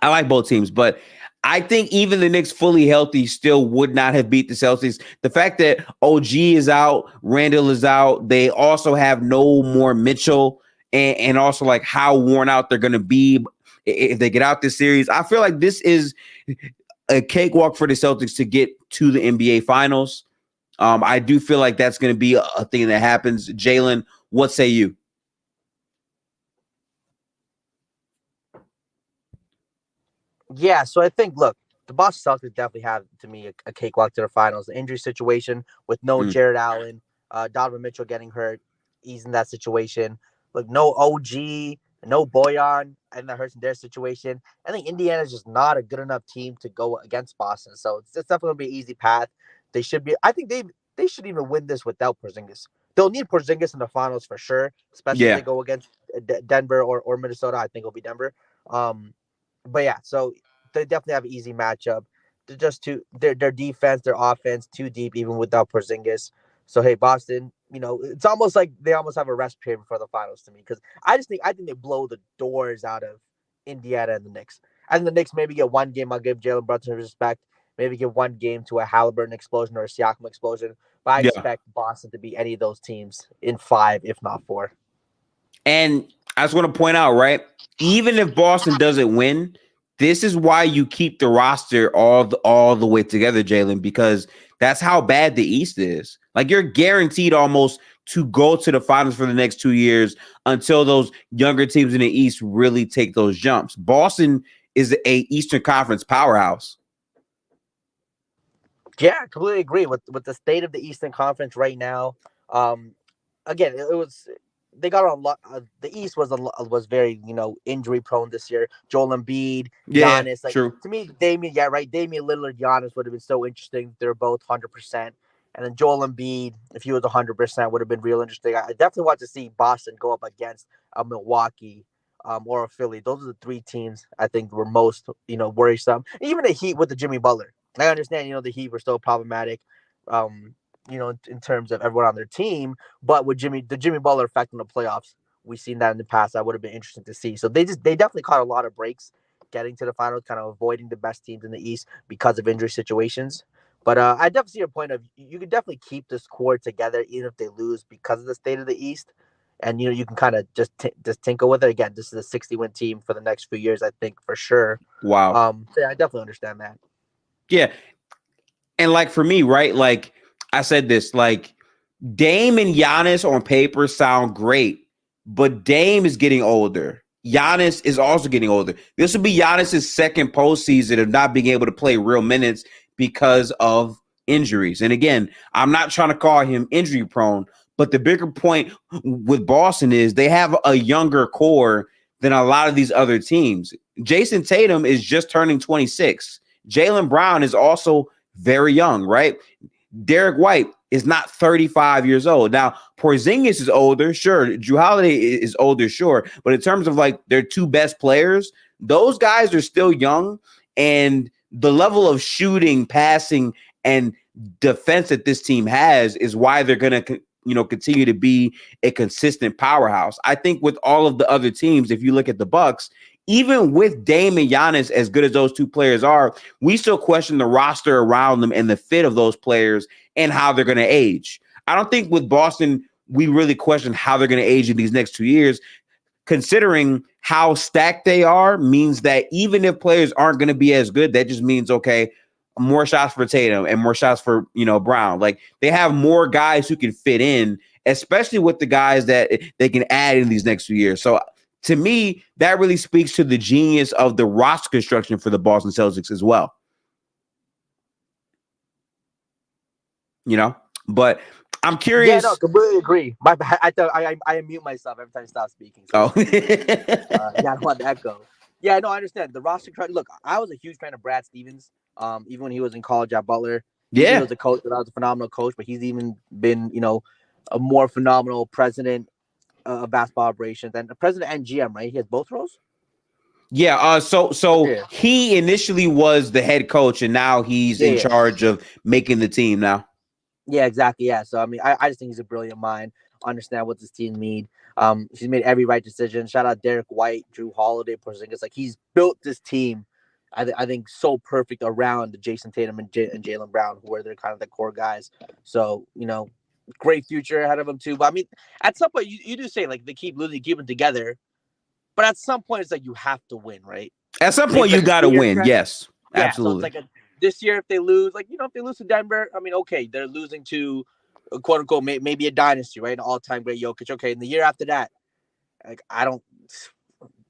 I like both teams, but I think even the Knicks fully healthy still would not have beat the Celtics. The fact that OG is out, Randall is out, they also have no more Mitchell, and also like how worn out they're going to be if they get out this series. I feel like this is a cakewalk for the Celtics to get to the NBA Finals. I do feel like that's going to be a thing that happens. Jalen, what say you? Yeah, so I think, look, the Boston Celtics definitely have, to me, a cakewalk to the finals. The injury situation with no Jared Allen, Donovan Mitchell getting hurt, he's in that situation. Look, no OG, no Boyan, and that hurts in their situation. I think Indiana's just not a good enough team to go against Boston, so it's definitely going to be an easy path. They should be. I think they should even win this without Porzingis. They'll need Porzingis in the finals for sure, especially if they go against Denver or Minnesota. I think it'll be Denver. But yeah, so they definitely have an easy matchup. They're just their defense, their offense, too deep even without Porzingis. So hey, Boston, it's almost like they almost have a rest period before the finals to me, because I think they blow the doors out of Indiana and the Knicks. I think the Knicks maybe get one game. I'll give Jalen Brunson respect. Maybe give one game to a Halliburton explosion or a Siakam explosion. But I expect Boston to beat any of those teams in 5, if not 4. And I just want to point out, right? Even if Boston doesn't win, this is why you keep the roster all the way together, Jalen, because that's how bad the East is. Like, you're guaranteed almost to go to the finals for the next 2 years until those younger teams in the East really take those jumps. Boston is a Eastern Conference powerhouse. Yeah, I completely agree with the state of the Eastern Conference right now. Again, it was they got on the East was very injury prone this year. Joel Embiid, Giannis, true. To me, Damian Lillard, Giannis would have been so interesting. They're both 100%, and then Joel Embiid, if he was 100%, would have been real interesting. I definitely want to see Boston go up against a Milwaukee. Or a Philly. Those are the 3 teams I think were most worrisome. Even the Heat with the Jimmy Butler. I understand, the Heat were still problematic, in terms of everyone on their team. But with the Jimmy Butler effect in the playoffs, we've seen that in the past. That would have been interesting to see. So they definitely caught a lot of breaks getting to the finals, kind of avoiding the best teams in the East because of injury situations. But I definitely see your point of you could definitely keep this core together even if they lose because of the state of the East. And, you can kind of just tinker with it. Again, this is a 60-win team for the next few years, I think, for sure. Wow. So yeah, I definitely understand that. Yeah. And like for me, right? Like I said this, like Dame and Giannis on paper sound great, but Dame is getting older. Giannis is also getting older. This will be Giannis's second postseason of not being able to play real minutes because of injuries. And again, I'm not trying to call him injury prone, but the bigger point with Boston is they have a younger core than a lot of these other teams. Jason Tatum is just turning 26. Jaylen Brown is also very young, right? Derek White is not 35 years old. Now, Porzingis is older, sure. Jrue Holiday is older, sure. But in terms of like their 2 best players, those guys are still young. And the level of shooting, passing, and defense that this team has is why they're going to continue to be a consistent powerhouse. I think with all of the other teams, if you look at the Bucks, even with Dame and Giannis, as good as those 2 players are, we still question the roster around them and the fit of those players and how they're going to age. I don't think with Boston, we really question how they're going to age in these next 2 years. considering how stacked they are, means that even if players aren't going to be as good, that just means, okay, more shots for Tatum and more shots for, Brown. Like, they have more guys who can fit in, especially with the guys that they can add in these next few years. So to me, that really speaks to the genius of the roster construction for the Boston Celtics as well. But I'm curious. Yeah, no, completely agree. My bad. I unmute myself every time I stop speaking. So, yeah, I don't want to echo. Yeah, no, I understand the roster. Look, I was a huge fan of Brad Stevens. Even when he was in college at Butler, he was a coach. That was a phenomenal coach, but he's even been, a more phenomenal president of basketball operations and president and GM. Right? He has both roles. Yeah. So he initially was the head coach, and now he's in charge of making the team now. Yeah, exactly. Yeah. So, I mean, I just think he's a brilliant mind. Understand what this team need. He's made every right decision. Shout out Derek White, Drew Holiday, Porzingis. Like, he's built this team, I think, so perfect around Jason Tatum and Jalen Brown, who are they're kind of the core guys. So, great future ahead of them too. But I mean, at some point, you do say, like, they keep losing, keep them together. But at some point, it's like you have to win, right? At some point, you got to win. Yes, absolutely. So it's like this year, if they lose, like, if they lose to Denver, I mean, okay, they're losing to, quote unquote, maybe a dynasty, right? An all-time great Jokić. Okay, and the year after that, like,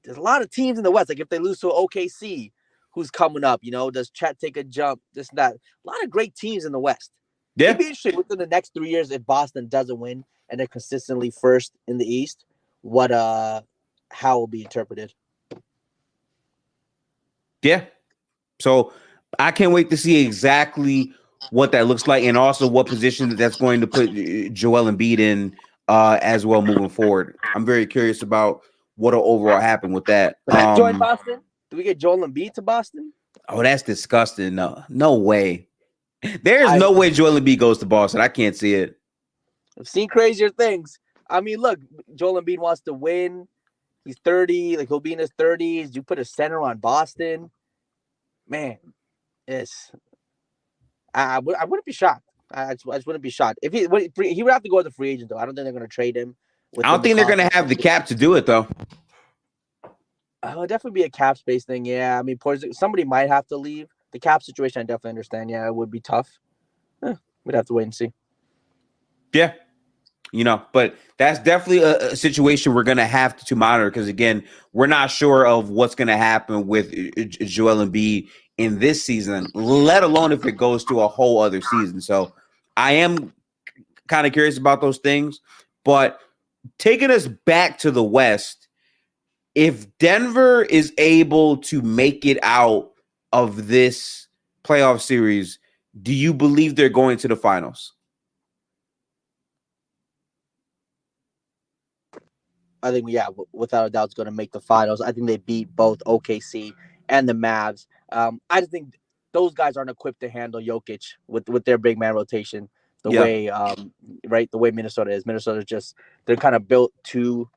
there's a lot of teams in the West. Like, if they lose to OKC, who's coming up? Does Chet take a jump? This and that. A lot of great teams in the West. Yeah. It'd be interesting within the next 3 years if Boston doesn't win and they're consistently first in the East. How will be interpreted? Yeah. So I can't wait to see exactly what that looks like, and also what position that's going to put Joel Embiid in as well moving forward. I'm very curious about what will overall happen with that. Join Boston? Do we get Joel Embiid to Boston? Oh, that's disgusting. No way. There's no way Joel Embiid goes to Boston. I can't see it. I've seen crazier things. I mean, look, Joel Embiid wants to win. He's 30. Like, he'll be in his 30s. You put a center on Boston. Man, I wouldn't be shocked. I just wouldn't be shocked. If he would have to go as a free agent, though. I don't think they're going to trade him. I don't think they're going to have the cap to do it, though. It'll definitely be a cap space thing. Yeah, I mean, somebody might have to leave. The cap situation, I definitely understand. Yeah, it would be tough. We'd have to wait and see. Yeah. But that's definitely a situation we're going to have to monitor, because, again, we're not sure of what's going to happen with Joel Embiid in this season, let alone if it goes to a whole other season. So I am kind of curious about those things. But taking us back to the West, if Denver is able to make it out of this playoff series, do you believe they're going to the finals? I think, yeah, without a doubt, it's going to make the finals. I think they beat both OKC and the Mavs. I just think those guys aren't equipped to handle Jokić with their big man rotation the way Minnesota is. Minnesota they're kind of built to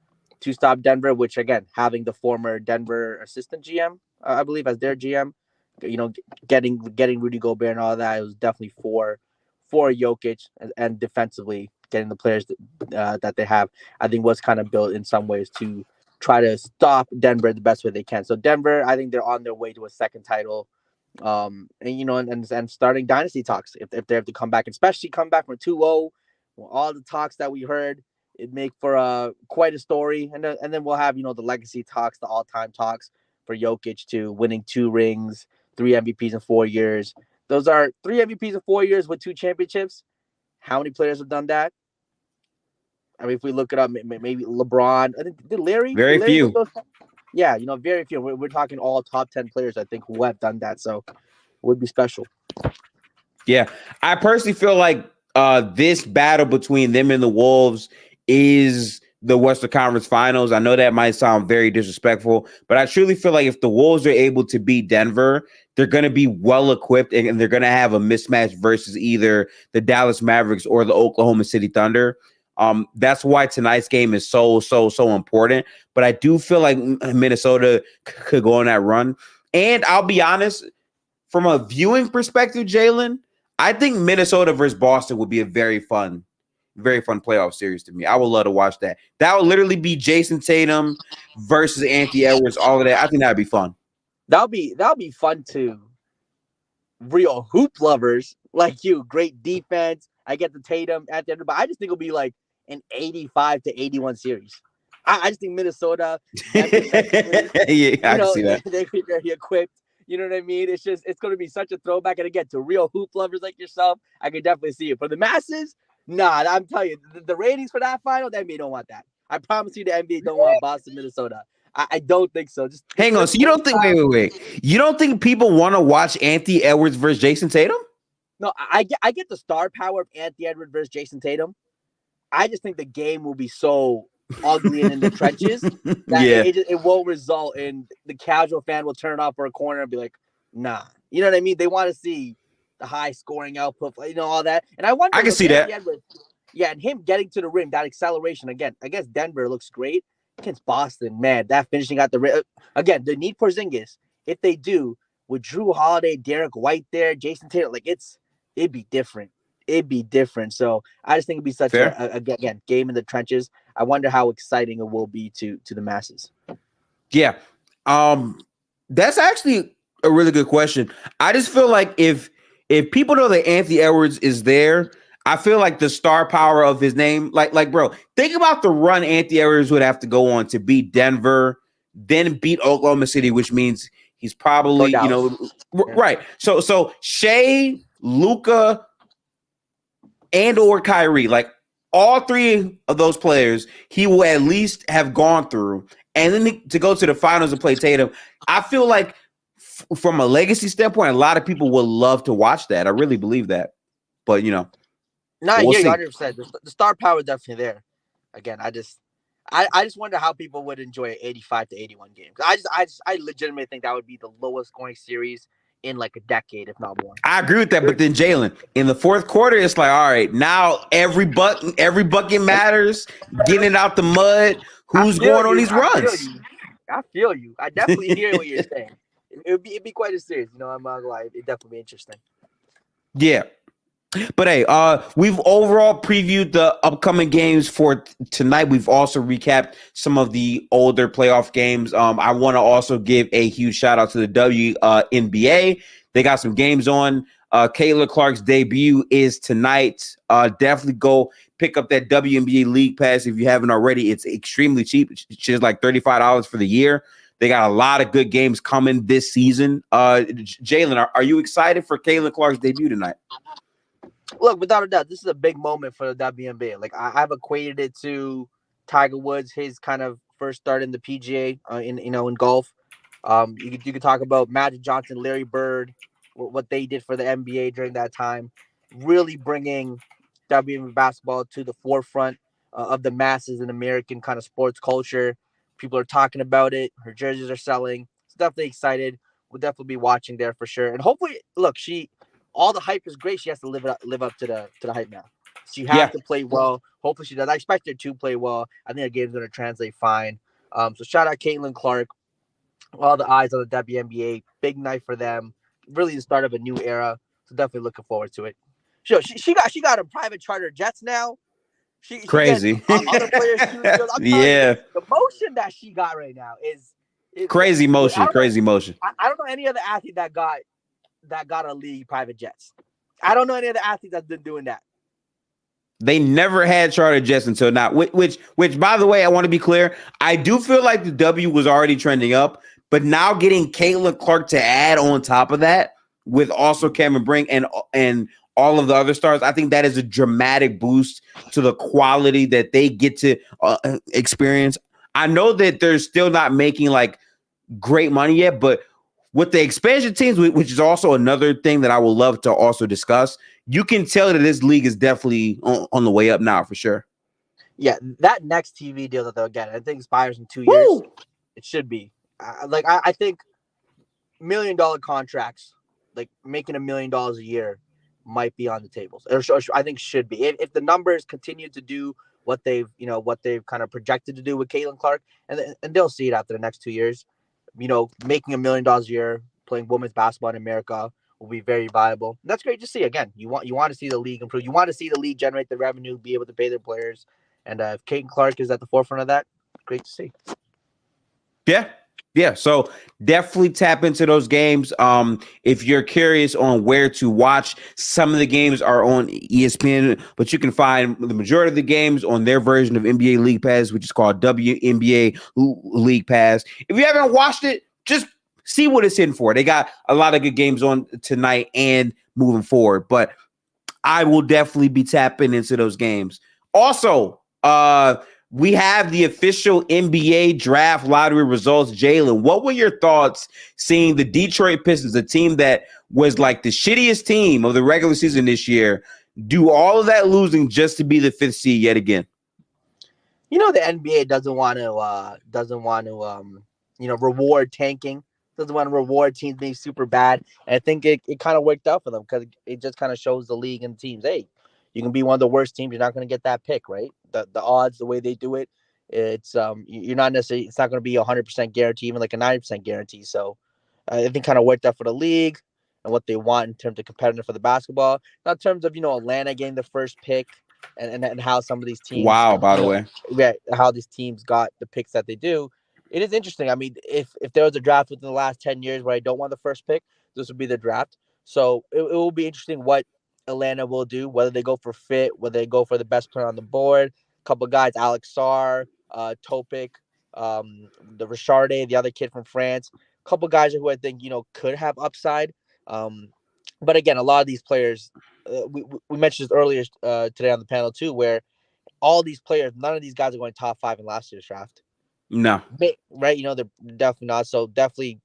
stop Denver, which, again, having the former Denver assistant GM, I believe, as their GM, getting Rudy Gobert and all that, it was definitely for Jokić and defensively getting the players that they have, I think, was kind of built in some ways to try to stop Denver the best way they can. So Denver, I think they're on their way to a second title, and starting dynasty talks if they have to come back, especially come back from 2-0. All the talks that we heard, it'd make for quite a story, and then we'll have the legacy talks, the all-time talks for Jokić to winning 2 rings, 3 MVPs in 4 years. Those are 3 MVPs in 4 years with 2 championships. How many players have done that? I mean, if we look it up, maybe LeBron. I think did Larry? Very few. Yeah, very few. We're talking all top 10 players, I think, who have done that. So it would be special. Yeah, I personally feel like this battle between them and the Wolves is the Western Conference Finals. I know that might sound very disrespectful, but I truly feel like if the Wolves are able to beat Denver, they're going to be well equipped, and they're going to have a mismatch versus either the Dallas Mavericks or the Oklahoma City Thunder. That's why tonight's game is so important. But I do feel like Minnesota could go on that run. And I'll be honest, from a viewing perspective, Jalen, I think Minnesota versus Boston would be a very fun playoff series to me. I would love to watch that. That would literally be Jason Tatum versus Anthony Edwards, all of that. I think that'd be fun. That'll be fun too. Real hoop lovers like you, great defense. I get the Tatum at the end, but I just think it'll be like an 85-81 series. I just think Minnesota, Yeah, I can see that. they're very equipped. You know what I mean? It's going to be such a throwback. And again, to real hoop lovers like yourself, I can definitely see it. For the masses, nah, I'm telling you, the ratings for that final, the NBA don't want that. I promise you, the NBA don't want Boston, Minnesota. I don't think so. Just hang on. So you don't think? Wait. You don't think people want to watch Anthony Edwards versus Jason Tatum? No, I get the star power of Anthony Edwards versus Jason Tatum. I just think the game will be so ugly and in the trenches that it won't result in the casual fan will turn off for a corner and be like, nah. You know what I mean? They want to see the high scoring output, all that. And I wonder. I can see that. Edwards, and him getting to the rim, that acceleration again. I guess Denver looks great. Against Boston, man, that finishing at the rim. Again, they need Porzingis. If they do, with Drew Holiday, Derek White there, Jason Tatum, it'd be different. It'd be different. So I just think it'd be such a game in the trenches. I wonder how exciting it will be to the masses. Yeah. That's actually a really good question. I just feel like if people know that Anthony Edwards is there, I feel like the star power of his name, like bro, think about the run Anthony Edwards would have to go on to beat Denver, then beat Oklahoma City, which means he's probably, right. So Shea, Luka, and or Kyrie, like all three of those players, he will at least have gone through. And then to go to the finals and play Tatum, I feel like from a legacy standpoint, a lot of people will love to watch that. I really believe that. But, No, we'll 100%. The star power is definitely there. Again, I just wonder how people would enjoy an 85-81 game. I legitimately think that would be the lowest scoring series in like a decade, if not more. I agree with that, but then Jalen, in the fourth quarter, it's like, all right, now every bucket matters. Getting it out the mud. Who's going on these runs? I feel you. I definitely hear what you're saying. It'd be quite a series. I'm not gonna lie. It'd definitely be interesting. Yeah. But hey, we've overall previewed the upcoming games for tonight. We've also recapped some of the older playoff games. I want to also give a huge shout out to the WNBA. They got some games on. Caitlin Clark's debut is tonight. Definitely go pick up that WNBA League Pass if you haven't already. It's extremely cheap. It's just like $35 for the year. They got a lot of good games coming this season. Jalen, are you excited for Caitlin Clark's debut tonight? Look, without a doubt, this is a big moment for the WNBA. Like I've equated it to Tiger Woods, his kind of first start in the PGA, in golf. You could talk about Magic Johnson, Larry Bird, what they did for the NBA during that time, really bringing WNBA basketball to the forefront of the masses in American kind of sports culture. People are talking about it. Her jerseys are selling. It's definitely excited. We'll definitely be watching there for sure. And hopefully, look, all the hype is great. She has to live up to the hype now. She has to play well. Hopefully she does. I expect her to play well. I think the game's going to translate fine. So shout out Caitlin Clark. All the eyes on the WNBA. Big night for them. Really the start of a new era. So definitely looking forward to it. Sure, she got a private charter jets now. She crazy. Other players too. Yeah. The motion that she got right now is crazy motion. Crazy motion. I don't know any other athlete that got a league private jets. I don't know any other athlete that's been doing that. They never had charter jets until now. Which, by the way, I want to be clear. I do feel like the W was already trending up, but now getting Caitlin Clark to add on top of that with also Cameron Brink and all of the other stars, I think that is a dramatic boost to the quality that they get to experience. I know that they're still not making like great money yet, but with the expansion teams, which is also another thing that I would love to also discuss, you can tell that this league is definitely on the way up now for sure. Yeah, that next TV deal that they'll get, I think expires in 2 years. Woo! It should be. I think $1 million contracts, like making $1 million a year, might be on the tables. Or I think should be. If the numbers continue to do what they've kind of projected to do with Caitlin Clark, and they'll see it after the next 2 years. Making $1 million a year playing women's basketball in America will be very viable. And that's great to see. Again, you want to see the league improve. You want to see the league generate the revenue, be able to pay their players. And if Caitlin Clark is at the forefront of that, great to see. Yeah. So definitely tap into those games. If you're curious on where to watch, some of the games are on ESPN, but you can find the majority of the games on their version of NBA League Pass, which is called WNBA League Pass. If you haven't watched it, just see what it's in for. They got a lot of good games on tonight and moving forward, but I will definitely be tapping into those games. Also, we have the official NBA draft lottery results. Jalen, what were your thoughts seeing the Detroit Pistons, a team that was like the shittiest team of the regular season this year, do all of that losing just to be the 5th seed yet again? The NBA doesn't want to reward tanking. Doesn't want to reward teams being super bad. And I think it kind of worked out for them because it just kind of shows the league and teams, hey, you can be one of the worst teams. You're not going to get that pick, right? The odds, the way they do it, it's you're not necessarily. It's not going to be 100% guarantee, even like a 90% guarantee. So I think kind of worked out for the league and what they want in terms of competitive for the basketball. Not in terms of Atlanta getting the first pick and how some of these teams. Wow, by the way, how these teams got the picks that they do. It is interesting. I mean, if there was a draft within the last 10 years where I don't want the first pick, this would be the draft. So it will be interesting what Atlanta will do, whether they go for fit, whether they go for the best player on the board. A couple of guys, Alex Sarr, Topic, the Richarde, the other kid from France. A couple of guys who I think, could have upside. But again, a lot of these players, we mentioned this earlier today on the panel too, where all these players, none of these guys are going top 5 in last year's draft. No. Right? They're definitely not. So definitely,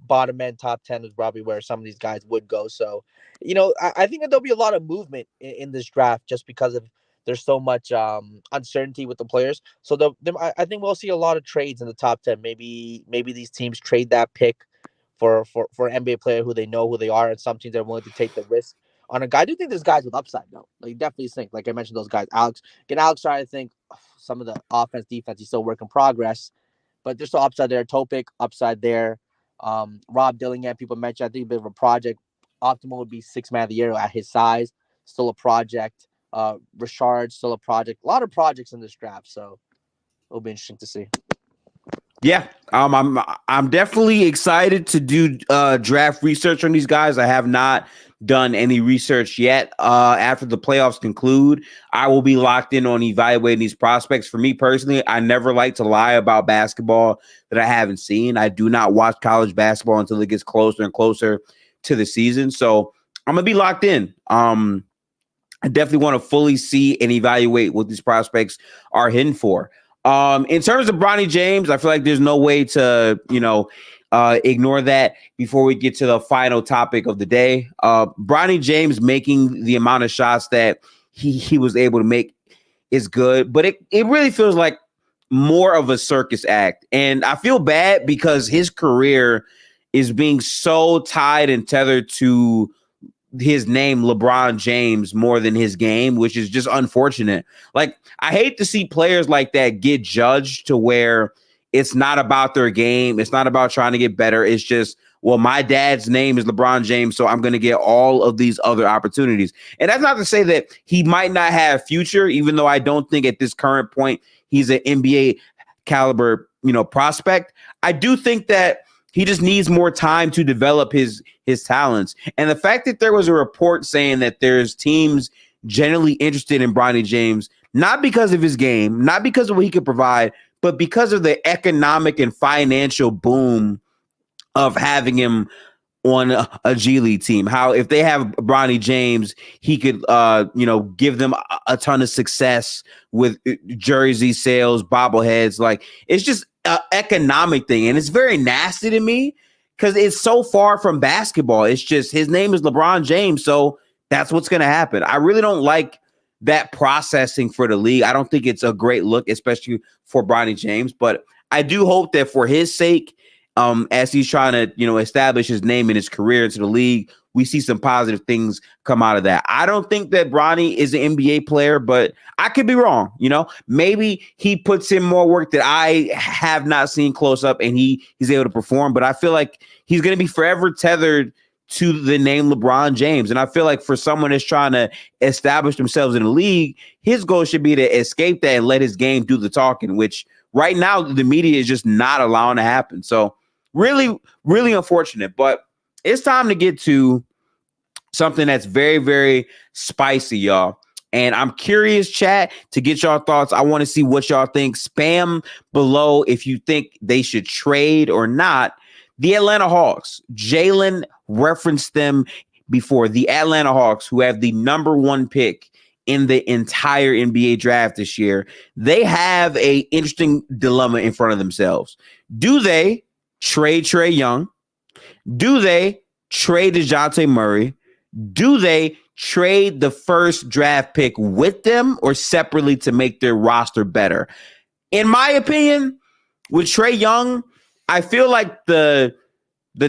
bottom end, top 10 is probably where some of these guys would go. So, I think that there'll be a lot of movement in this draft just because of there's so much uncertainty with the players. So I think we'll see a lot of trades in the top 10. Maybe these teams trade that pick for an NBA player who they know who they are, and some teams are willing to take the risk on a guy. I do think there's guys with upside though. Like definitely think, like I mentioned, those guys. Alex Sarr, I think some of the offense, defense, he's still work in progress, but there's still upside there. Topic, upside there. Rob Dillingham, people mentioned, I think a bit of a project. Optimal would be 6th man of the year at his size. Still a project. Richard, still a project. A lot of projects in this draft, so it'll be interesting to see. Yeah, I'm definitely excited to do draft research on these guys. I have not done any research yet. After the playoffs conclude, I will be locked in on evaluating these prospects. For me personally, I never like to lie about basketball that I haven't seen. I do not watch college basketball until it gets closer and closer to the season. So I'm gonna be locked in. I definitely want to fully see and evaluate what these prospects are hidden for. In terms of Bronny James, I feel like there's no way to, ignore that before we get to the final topic of the day. Bronny James making the amount of shots that he was able to make is good, but it really feels like more of a circus act. And I feel bad because his career is being so tied and tethered to his name, LeBron James, more than his game, which is just unfortunate. Like, I hate to see players like that get judged to where it's not about their game. It's not about trying to get better. It's just, well, my dad's name is LeBron James, so I'm going to get all of these other opportunities. And that's not to say that he might not have a future, even though I don't think at this current point he's an NBA caliber, prospect. I do think that he just needs more time to develop his talents. And the fact that there was a report saying that there's teams generally interested in Bronny James, not because of his game, not because of what he could provide, but because of the economic and financial boom of having him on a G League team. How if they have Bronny James, he could, give them a ton of success with jersey sales, bobbleheads. Like, it's just an economic thing. And it's very nasty to me because it's so far from basketball. It's just his name is LeBron James, so that's what's going to happen. I really don't like that processing for the league. I don't think it's a great look, especially for Bronny James. But I do hope that for his sake, as he's trying to, establish his name and his career into the league, we see some positive things come out of that. I don't think that Bronny is an NBA player, but I could be wrong. Maybe he puts in more work that I have not seen close up and he's able to perform. But I feel like he's going to be forever tethered to the name LeBron James. And I feel like for someone that's trying to establish themselves in the league, his goal should be to escape that and let his game do the talking, which right now the media is just not allowing to happen. So really, really unfortunate. But it's time to get to something that's very, very spicy, y'all. And I'm curious, chat, to get y'all thoughts. I want to see what y'all think. Spam below if you think they should trade or not. The Atlanta Hawks. Jalen referenced them before. The Atlanta Hawks, who have the number 1 pick in the entire NBA draft this year, they have a interesting dilemma in front of themselves. Do they trade Trae Young? Do they trade DeJounte Murray? Do they trade the first draft pick with them or separately to make their roster better? In my opinion, with Trae Young, I feel like the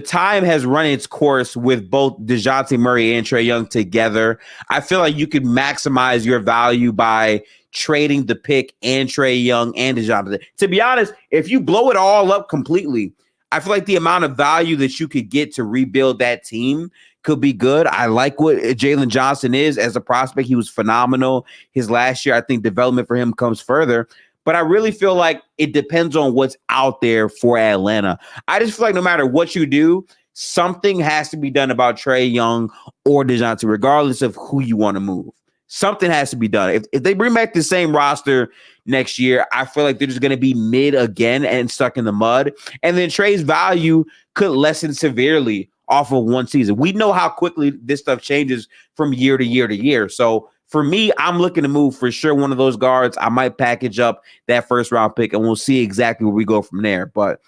time has run its course with both DeJounte Murray and Trae Young together. I feel like you could maximize your value by trading the pick and Trae Young and DeJounte. To be honest, if you blow it all up completely, I feel like the amount of value that you could get to rebuild that team could be good. I like what Jalen Johnson is as a prospect. He was phenomenal his last year. I think development for him comes further. But I really feel like it depends on what's out there for Atlanta. I just feel like no matter what you do, something has to be done about Trae Young or DeJounte, regardless of who you want to move. Something has to be done. If they bring back the same roster next year, I feel like they're just going to be mid again and stuck in the mud. And then Trae's value could lessen severely off of one season. We know how quickly this stuff changes from year to year to year. So for me, I'm looking to move for sure one of those guards. I might package up that first round pick and we'll see exactly where we go from there. But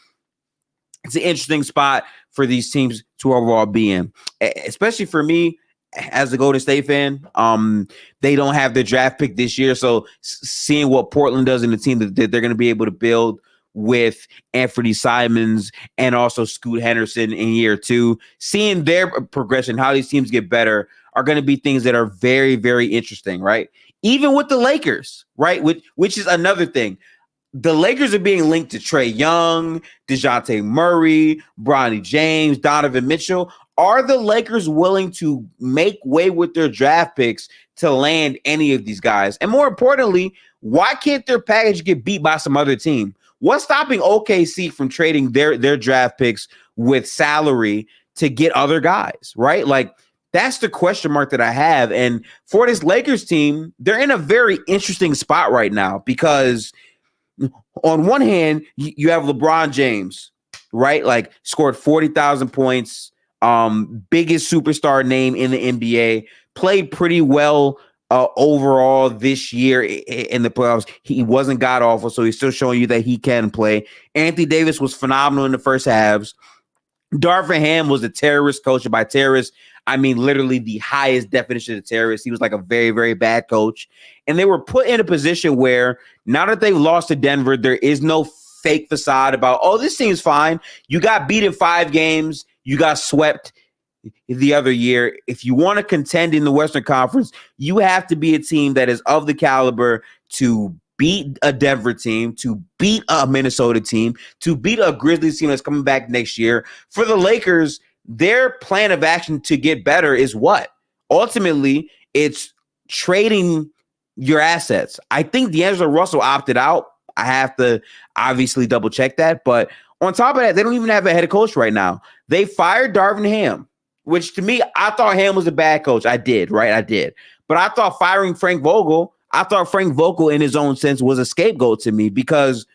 it's an interesting spot for these teams to overall be in, especially for me as a Golden State fan. They don't have their draft pick this year. So seeing what Portland does in the team that they're going to be able to build with Anthony Simons and also Scoot Henderson in year 2, seeing their progression, how these teams get better, are going to be things that are very, very interesting, right? Even with the Lakers, right? Which is another thing. The Lakers are being linked to Trae Young, DeJounte Murray, Bronny James, Donovan Mitchell. Are the Lakers willing to make way with their draft picks to land any of these guys? And more importantly, why can't their package get beat by some other team? What's stopping OKC from trading their draft picks with salary to get other guys, right? Like, that's the question mark that I have. And for this Lakers team, they're in a very interesting spot right now because on one hand, you have LeBron James, right? Like, scored 40,000 points, biggest superstar name in the NBA, played pretty well overall this year in the playoffs. He wasn't god awful, so he's still showing you that he can play. Anthony Davis was phenomenal in the first halves. Darvin Ham was a terrorist coach. By terrorist, I mean literally the highest definition of terrorist. He was like a very, very bad coach. And they were put in a position where now that they've lost to Denver, there is no fake facade about, oh, this team's fine. You got beat in 5 games. You got swept the other year. If you want to contend in the Western Conference, you have to be a team that is of the caliber to beat a Denver team, to beat a Minnesota team, to beat a Grizzlies team that's coming back next year. For the Lakers, their plan of action to get better is what? Ultimately, it's trading your assets. I think D'Angelo Russell opted out. I have to obviously double check that. But on top of that, they don't even have a head coach right now. They fired Darvin Ham, which to me, I thought Ham was a bad coach. I did, right? I did. But I thought firing Frank Vogel, in his own sense was a scapegoat to me because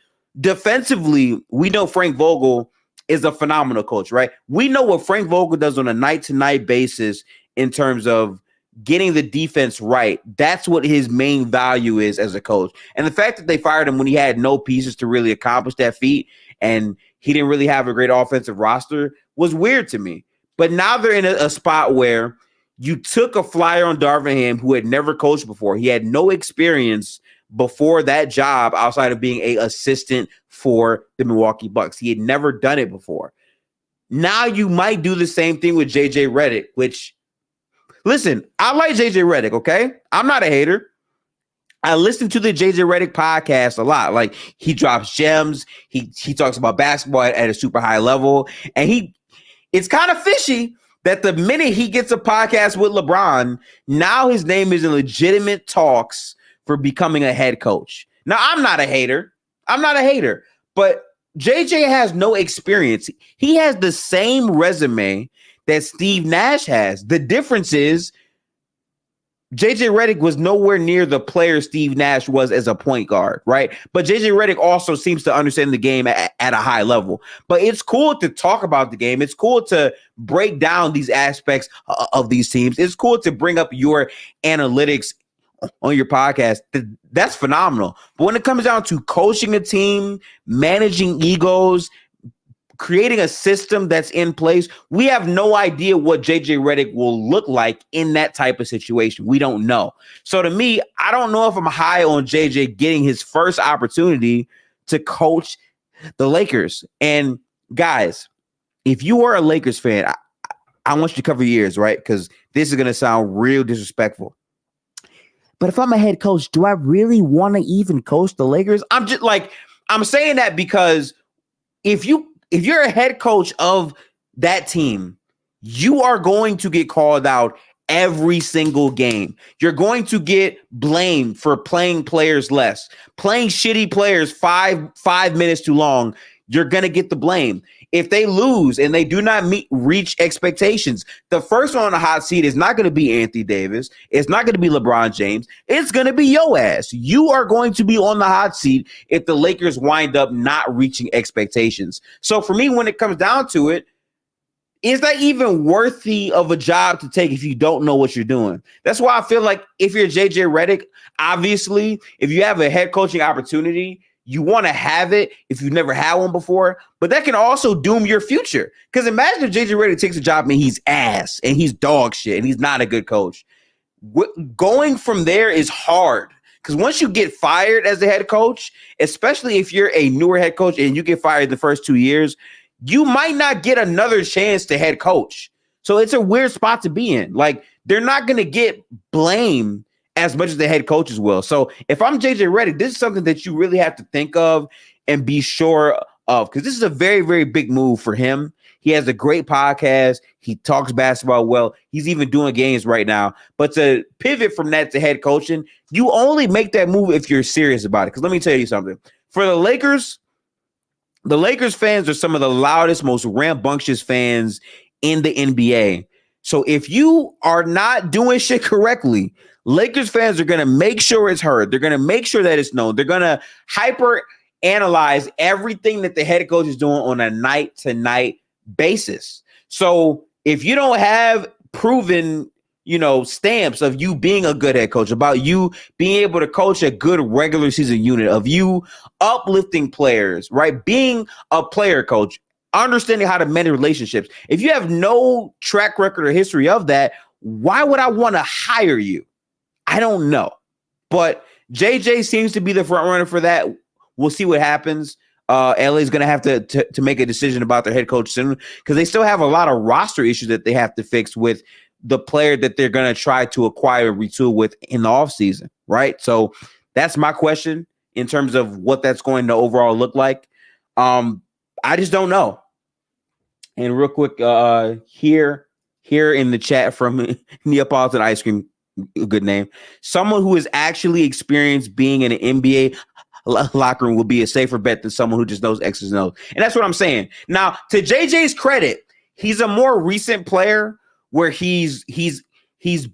defensively, we know Frank Vogel is a phenomenal coach, right? We know what Frank Vogel does on a night-to-night basis in terms of getting the defense right. That's what his main value is as a coach. And the fact that they fired him when he had no pieces to really accomplish that feat and he didn't really have a great offensive roster was weird to me. But now they're in a spot where you took a flyer on Darvin Ham who had never coached before. He had no experience before that job outside of being an assistant for the Milwaukee Bucks. He had never done it before. Now you might do the same thing with JJ Redick, which, listen, I like JJ Redick, okay? I'm not a hater. I listen to the JJ Redick podcast a lot. Like, he drops gems. He talks about basketball at a super high level. And it's kind of fishy that the minute he gets a podcast with LeBron, now his name is in legitimate talks for becoming a head coach. Now, I'm not a hater. I'm not a hater, but JJ has no experience. He has the same resume that Steve Nash has. The difference is JJ Redick was nowhere near the player Steve Nash was as a point guard, right? But JJ Redick also seems to understand the game at a high level. But it's cool to talk about the game. It's cool to break down these aspects of these teams. It's cool to bring up your analytics on your podcast. That's phenomenal. But when it comes down to coaching a team, managing egos, creating a system that's in place, we have no idea what JJ Redick will look like in that type of situation. We don't know. So to me, I don't know if I'm high on JJ getting his first opportunity to coach the Lakers. And guys, if you are a Lakers fan, I want you to cover your ears, right? Because this is going to sound real disrespectful. But if I'm a head coach, do I really want to even coach the Lakers? I'm saying that because if you're a head coach of that team, you are going to get called out every single game. You're going to get blamed for playing players less, playing shitty players five minutes too long. You're going to get the blame. If they lose and they do not reach expectations, the first one on the hot seat is not going to be Anthony Davis. It's not going to be LeBron James. It's going to be your ass. You are going to be on the hot seat if the Lakers wind up not reaching expectations. So for me, when it comes down to it, is that even worthy of a job to take if you don't know what you're doing? That's why I feel like if you're JJ Redick, obviously, if you have a head coaching opportunity, you want to have it if you've never had one before, but that can also doom your future. Because imagine if JJ Redick takes a job and he's ass and he's dog shit and he's not a good coach. Going from there is hard because once you get fired as a head coach, especially if you're a newer head coach and you get fired the first 2 years, you might not get another chance to head coach. So it's a weird spot to be in. Like, they're not going to get blamed as much as the head coaches will. So if I'm JJ Redick, this is something that you really have to think of and be sure of, because this is a very, very big move for him. He has a great podcast. He talks basketball well. He's even doing games right now. But to pivot from that to head coaching, you only make that move if you're serious about it. Because let me tell you something. For the Lakers fans are some of the loudest, most rambunctious fans in the NBA. So if you are not doing shit correctly, Lakers fans are going to make sure it's heard. They're going to make sure that it's known. They're going to hyper analyze everything that the head coach is doing on a night-to-night basis. So if you don't have proven, stamps of you being a good head coach, about you being able to coach a good regular season unit, of you uplifting players, right? Being a player coach, understanding how to manage relationships. If you have no track record or history of that, why would I want to hire you? I don't know. But JJ seems to be the front runner for that. We'll see what happens. LA is going to have to make a decision about their head coach soon because they still have a lot of roster issues that they have to fix with the player that they're going to try to acquire and retool with in the offseason, right? So that's my question in terms of what that's going to overall look like. I just don't know. And real quick, here in the chat from Neapolitan Ice Cream, a good name. Someone who has actually experienced being in an NBA locker room will be a safer bet than someone who just knows X's and O's. And that's what I'm saying. Now, to JJ's credit, he's a more recent player where he's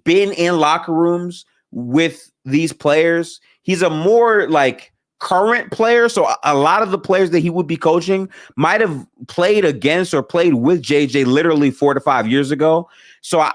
been in locker rooms with these players. He's a more current player. So a lot of the players that he would be coaching might have played against or played with JJ literally 4 to 5 years ago. So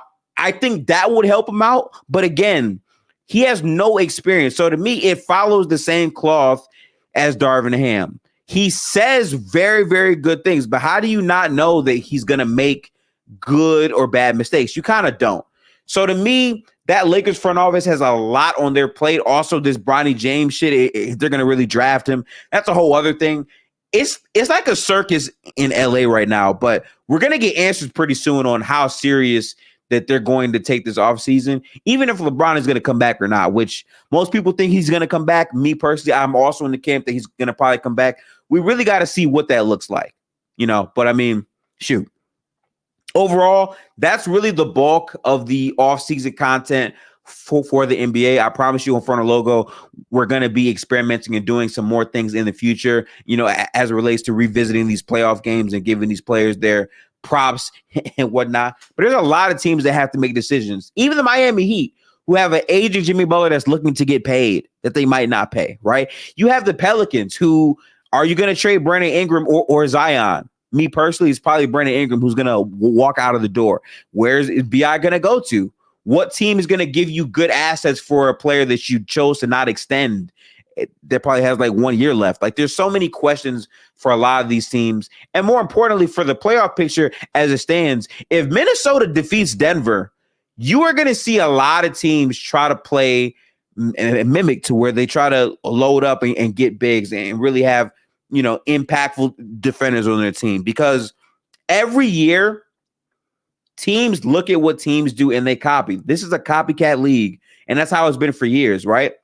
I think that would help him out. But again, he has no experience. So to me, it follows the same cloth as Darvin Ham. He says very, very good things, but how do you not know that he's going to make good or bad mistakes? You kind of don't. So to me, that Lakers front office has a lot on their plate. Also, this Bronny James shit, if they're going to really draft him, that's a whole other thing. It's like a circus in LA right now, but we're going to get answers pretty soon on how serious that they're going to take this offseason, even if LeBron is going to come back or not, which most people think he's going to come back. Me personally, I'm also in the camp that he's going to probably come back. We really got to see what that looks like, but I mean, shoot. Overall, that's really the bulk of the offseason content for the NBA. I promise you, in front of logo, we're going to be experimenting and doing some more things in the future, as it relates to revisiting these playoff games and giving these players their props and whatnot. But there's a lot of teams that have to make decisions. Even the Miami Heat, who have an aging Jimmy Butler that's looking to get paid that they might not pay, right? You have the Pelicans, who are you going to trade Brandon Ingram or Zion? Me personally, it's probably Brandon Ingram who's going to walk out of the door. Where's BI going to go to? What team is going to give you good assets for a player that you chose to not extend? That probably has like 1 year left. Like, there's so many questions for a lot of these teams. And more importantly, for the playoff picture as it stands, if Minnesota defeats Denver, you are going to see a lot of teams try to play and mimic to where they try to load up and get bigs and really have, impactful defenders on their team. Because every year, teams look at what teams do and they copy. This is a copycat league, and that's how it's been for years, right?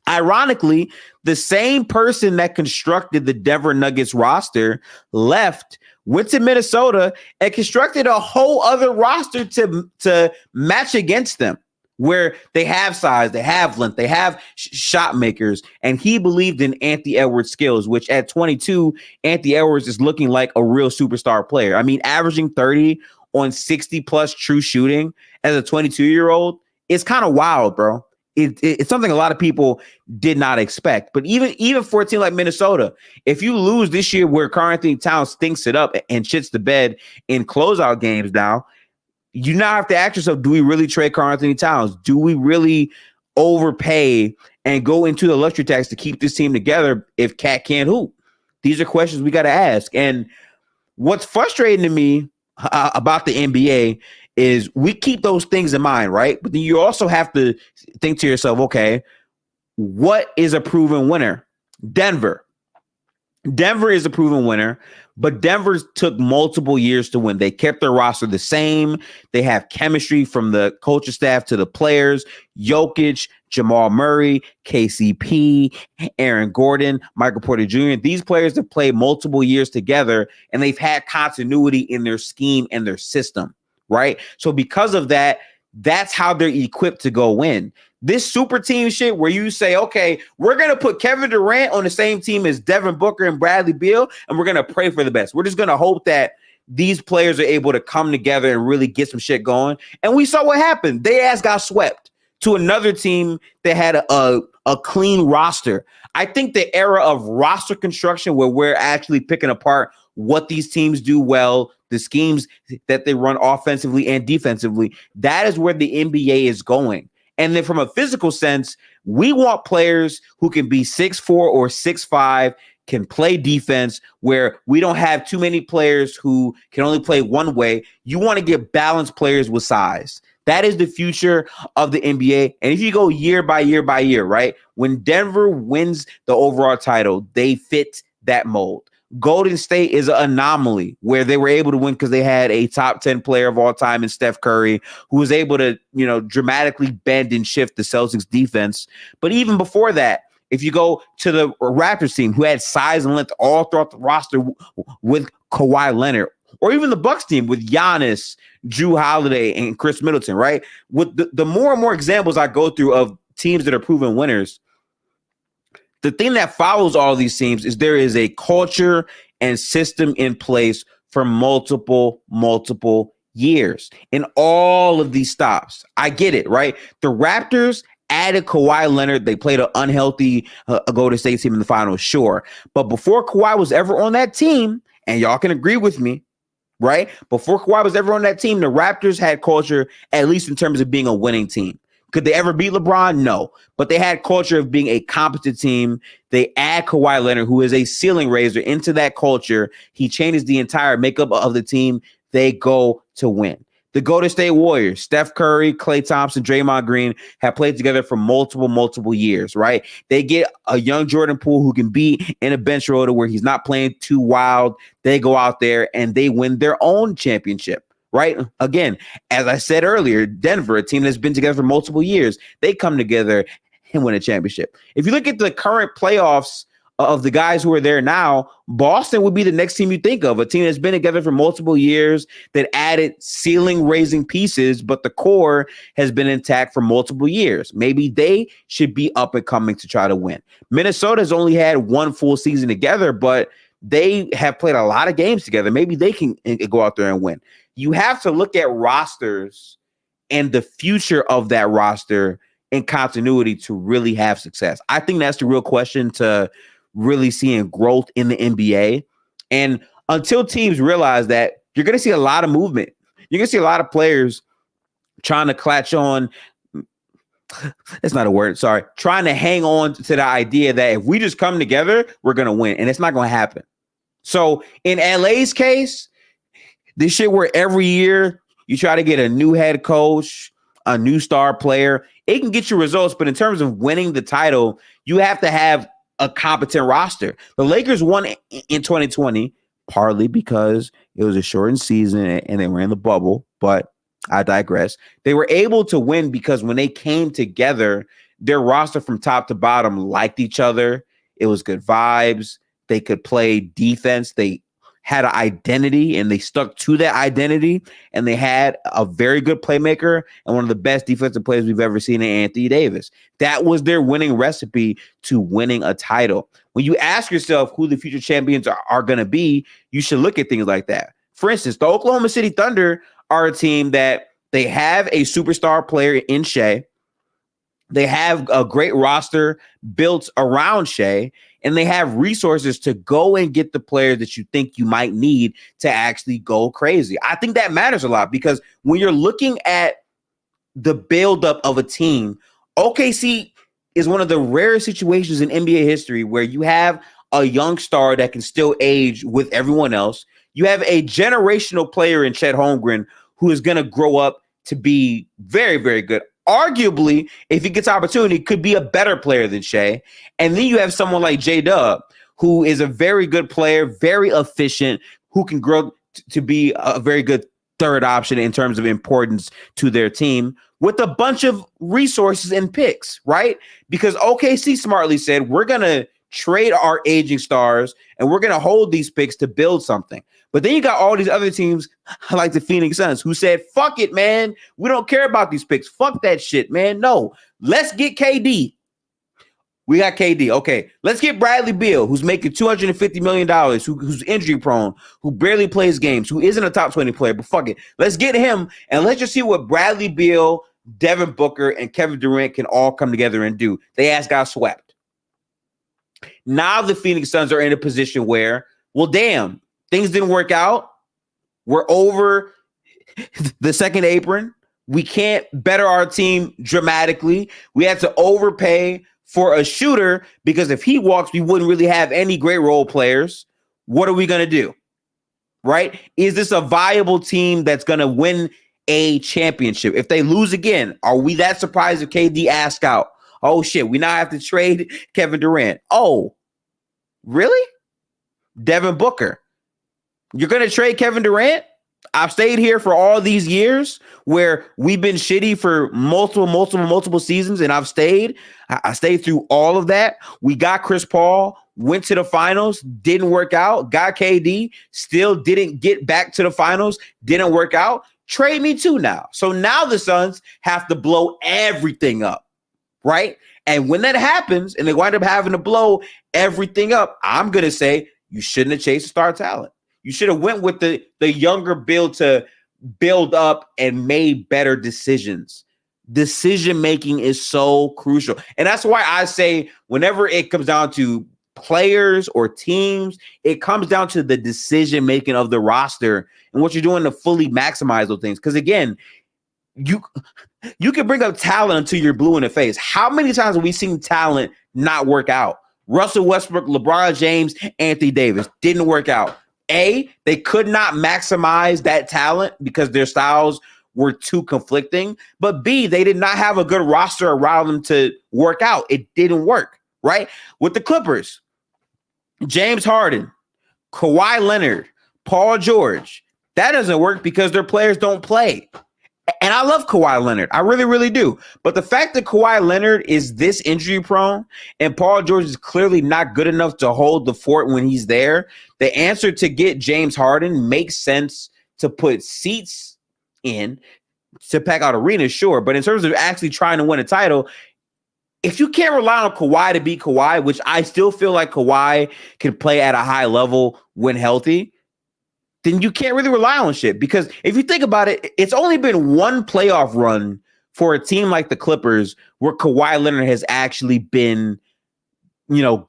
Ironically, the same person that constructed the Denver Nuggets roster went to Minnesota and constructed a whole other roster to match against them, where they have size, they have length, they have shot makers. And he believed in Anthony Edwards' skills, which at 22, Anthony Edwards is looking like a real superstar player. I mean, averaging 30 on 60 plus true shooting as a 22-year-old, it's kind of wild, bro. It's something a lot of people did not expect. But even for a team like Minnesota, if you lose this year where Karl-Anthony Towns stinks it up and shits the bed in closeout games now, you now have to ask yourself, do we really trade Karl-Anthony Towns? Do we really overpay and go into the luxury tax to keep this team together if Cat can't hoop? These are questions we got to ask. And what's frustrating to me about the NBA is we keep those things in mind, right? But then you also have to think to yourself, okay, what is a proven winner? Denver is a proven winner, but Denver took multiple years to win. They kept their roster the same. They have chemistry from the coaching staff to the players. Jokić, Jamal Murray, KCP, Aaron Gordon, Michael Porter Jr. These players have played multiple years together, and they've had continuity in their scheme and their system, right? So because of that, that's how they're equipped to go win. This super team shit where you say, okay, we're going to put Kevin Durant on the same team as Devin Booker and Bradley Beal, and we're going to pray for the best. We're just going to hope that these players are able to come together and really get some shit going. And we saw what happened. They ass got swept to another team that had a clean roster. I think the era of roster construction where we're actually picking apart what these teams do well, the schemes that they run offensively and defensively, that is where the NBA is going. And then from a physical sense, we want players who can be 6'4" or 6'5", can play defense, where we don't have too many players who can only play one way. You want to get balanced players with size. That is the future of the NBA. And if you go year by year by year, right? When Denver wins the overall title, they fit that mold. Golden State is an anomaly where they were able to win because they had a top 10 player of all time in Steph Curry, who was able to, dramatically bend and shift the Celtics defense. But even before that, if you go to the Raptors team, who had size and length all throughout the roster with Kawhi Leonard, or even the Bucks team with Giannis, Drew Holiday, and Chris Middleton, right? With the more and more examples I go through of teams that are proven winners, the thing that follows all these teams is there is a culture and system in place for multiple years in all of these stops. I get it, right? The Raptors added Kawhi Leonard. They played an unhealthy Golden State team in the finals, sure. But before Kawhi was ever on that team, and y'all can agree with me, right? Before Kawhi was ever on that team, the Raptors had culture, at least in terms of being a winning team. Could they ever beat LeBron? No. But they had culture of being a competent team. They add Kawhi Leonard, who is a ceiling raiser, into that culture. He changes the entire makeup of the team. They go to win. The Golden State Warriors, Steph Curry, Klay Thompson, Draymond Green have played together for multiple years, right? They get a young Jordan Poole who can be in a bench rotor where he's not playing too wild. They go out there and they win their own championship. Right. Again, as I said earlier, Denver, a team that's been together for multiple years, they come together and win a championship. If you look at the current playoffs of the guys who are there now, Boston would be the next team you think of, a team that's been together for multiple years that added ceiling raising pieces, but the core has been intact for multiple years. Maybe they should be up and coming to try to win. Minnesota's only had one full season together, but they have played a lot of games together. Maybe they can go out there and win. You have to look at rosters and the future of that roster in continuity to really have success. I think that's the real question to really seeing growth in the NBA. And until teams realize that, you're going to see a lot of movement. You're going to see a lot of players trying to clutch on. That's not a word. Sorry. Trying to hang on to the idea that if we just come together, we're going to win. And it's not going to happen. So in LA's case, this shit where every year you try to get a new head coach, a new star player, it can get you results. But in terms of winning the title, you have to have a competent roster. The Lakers won in 2020, partly because it was a shortened season and they were in the bubble, but I digress. They were able to win because when they came together, their roster from top to bottom liked each other. It was good vibes. They could play defense. They had an identity and they stuck to that identity, and they had a very good playmaker and one of the best defensive players we've ever seen in Anthony Davis. That was their winning recipe to winning a title. When you ask yourself who the future champions are going to be, you should look at things like that. For instance, the Oklahoma City Thunder are a team that they have a superstar player in Shea. They have a great roster built around Shea, and they have resources to go and get the players that you think you might need to actually go crazy. I think that matters a lot because when you're looking at the buildup of a team, OKC is one of the rare situations in NBA history where you have a young star that can still age with everyone else. You have a generational player in Chet Holmgren who is going to grow up to be very, very good. Arguably, if he gets opportunity, could be a better player than Shea. And then you have someone like J-Dub, who is a very good player, very efficient, who can grow to be a very good third option in terms of importance to their team with a bunch of resources and picks, right? Because OKC smartly said, we're going to trade our aging stars and we're going to hold these picks to build something. But then you got all these other teams like the Phoenix Suns who said, fuck it, man. We don't care about these picks. Fuck that shit, man. No, let's get KD. We got KD. Okay, let's get Bradley Beal, who's making $250 million, who's injury prone, who barely plays games, who isn't a top 20 player, but fuck it. Let's get him, and let's just see what Bradley Beal, Devin Booker, and Kevin Durant can all come together and do. They ass got swept. Now the Phoenix Suns are in a position where, well, damn, things didn't work out. We're over the second apron. We can't better our team dramatically. We had to overpay for a shooter because if he walks, we wouldn't really have any great role players. What are we going to do? Right? Is this a viable team that's going to win a championship? If they lose again, are we that surprised if KD asks out? Oh, shit, we now have to trade Kevin Durant. Oh, really? Devin Booker. You're going to trade Kevin Durant? I've stayed here for all these years where we've been shitty for multiple seasons, and I've stayed. I stayed through all of that. We got Chris Paul, went to the finals, didn't work out. Got KD, still didn't get back to the finals, didn't work out. Trade me too now. So now the Suns have to blow everything up, right? And when that happens and they wind up having to blow everything up, I'm going to say you shouldn't have chased star talent. You should have went with the younger build to build up and made better decisions. Decision-making is so crucial. And that's why I say whenever it comes down to players or teams, it comes down to the decision-making of the roster and what you're doing to fully maximize those things. Because again, you can bring up talent until you're blue in the face. How many times have we seen talent not work out? Russell Westbrook, LeBron James, Anthony Davis didn't work out. A, they could not maximize that talent because their styles were too conflicting. But B, they did not have a good roster around them to work out. It didn't work, right? With the Clippers, James Harden, Kawhi Leonard, Paul George, that doesn't work because their players don't play. And I love Kawhi Leonard. I really, really do. But the fact that Kawhi Leonard is this injury prone and Paul George is clearly not good enough to hold the fort when he's there, the answer to get James Harden makes sense to put seats in, to pack out arenas, sure. But in terms of actually trying to win a title, if you can't rely on Kawhi to beat Kawhi, which I still feel like Kawhi can play at a high level when healthy, then you can't really rely on shit. Because if you think about it, it's only been one playoff run for a team like the Clippers where Kawhi Leonard has actually been,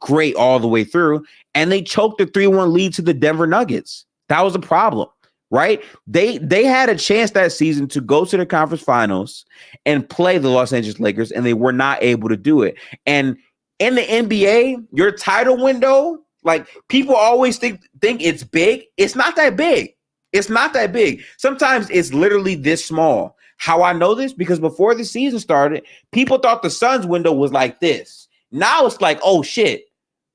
great all the way through. And they choked a 3-1 lead to the Denver Nuggets. That was a problem, right? They had a chance that season to go to the conference finals and play the Los Angeles Lakers, and they were not able to do it. And in the NBA, your title window, like, people always think it's big. It's not that big. It's not that big. Sometimes it's literally this small. How I know this? Because before the season started, people thought the Suns window was like this. Now it's like, oh shit.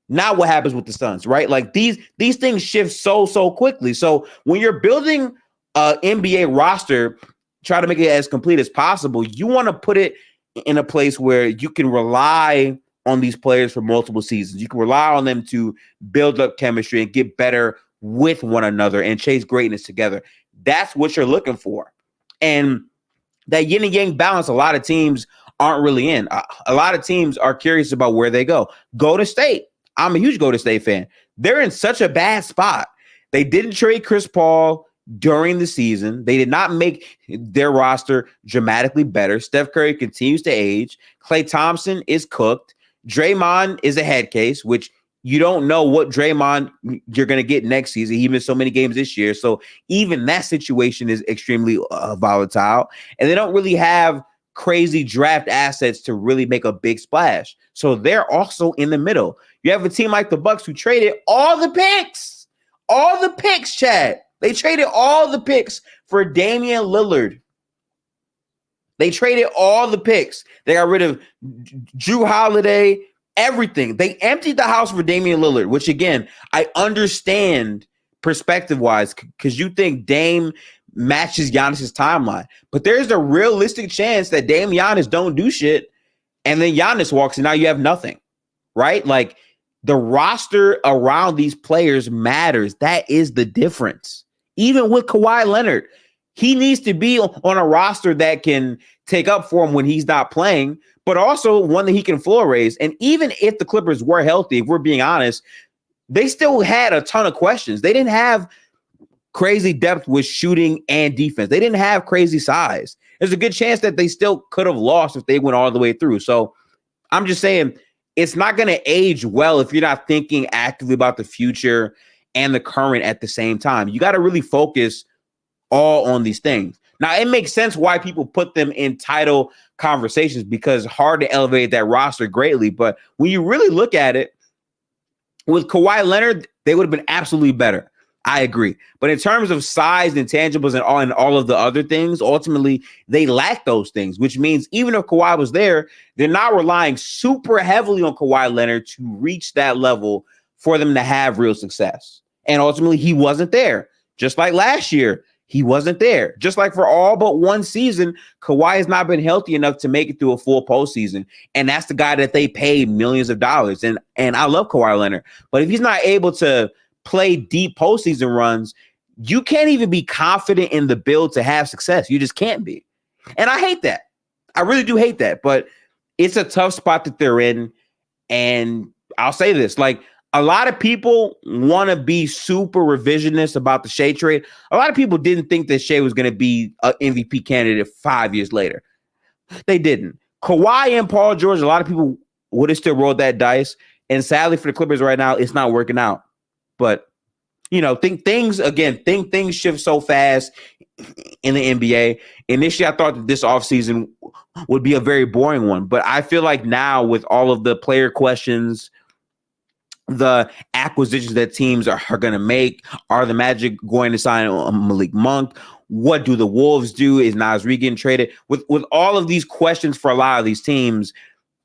Now what happens with the Suns, right? Like these things shift so quickly. So when you're building an NBA roster, try to make it as complete as possible, you want to put it in a place where you can rely on these players for multiple seasons. You can rely on them to build up chemistry and get better with one another and chase greatness together. That's what you're looking for. And that yin and yang balance, a lot of teams aren't really in. A lot of teams are curious about where they go. Golden State. I'm a huge Golden State fan. They're in such a bad spot. They didn't trade Chris Paul during the season. They did not make their roster dramatically better. Steph Curry continues to age. Klay Thompson is cooked. Draymond is a head case, which you don't know what Draymond you're going to get next season. He missed so many games this year. So even that situation is extremely volatile. And they don't really have crazy draft assets to really make a big splash. So they're also in the middle. You have a team like the Bucks who traded all the picks, Chad. They traded all the picks for Damian Lillard. They traded all the picks. They got rid of Drew Holiday, everything. They emptied the house for Damian Lillard, which, again, I understand perspective-wise because you think Dame matches Giannis's timeline. But there's a realistic chance that Dame and Giannis don't do shit, and then Giannis walks, and now you have nothing, right? Like, the roster around these players matters. That is the difference. Even with Kawhi Leonard, he needs to be on a roster that can take up for him when he's not playing, but also one that he can floor raise. And even if the Clippers were healthy, if we're being honest, they still had a ton of questions. They didn't have crazy depth with shooting and defense. They didn't have crazy size. There's a good chance that they still could have lost if they went all the way through. So I'm just saying it's not going to age well if you're not thinking actively about the future and the current at the same time. You got to really focus all on these things. Now, it makes sense why people put them in title conversations because it's hard to elevate that roster greatly. But when you really look at it, with Kawhi Leonard, they would have been absolutely better. I agree. But in terms of size, intangibles, and all of the other things, ultimately, they lack those things, which means even if Kawhi was there, they're not relying super heavily on Kawhi Leonard to reach that level for them to have real success. And ultimately, he wasn't there. Just like last year, he wasn't there. Just like for all but one season, Kawhi has not been healthy enough to make it through a full postseason. And that's the guy that they paid millions of dollars. And I love Kawhi Leonard. But if he's not able to play deep postseason runs, you can't even be confident in the build to have success. You just can't be. And I hate that. I really do hate that. But it's a tough spot that they're in. And I'll say this, like, a lot of people want to be super revisionist about the Shea trade. A lot of people didn't think that Shea was going to be an MVP candidate 5 years later. They didn't. Kawhi and Paul George, a lot of people would have still rolled that dice. And sadly for the Clippers right now, it's not working out. But, think things shift so fast in the NBA. Initially, I thought that this offseason would be a very boring one. But I feel like now with all of the player questions, the acquisitions that teams are going to make, are the Magic going to sign Malik Monk? What do the Wolves do? Is Naz Reid getting traded? With all of these questions for a lot of these teams,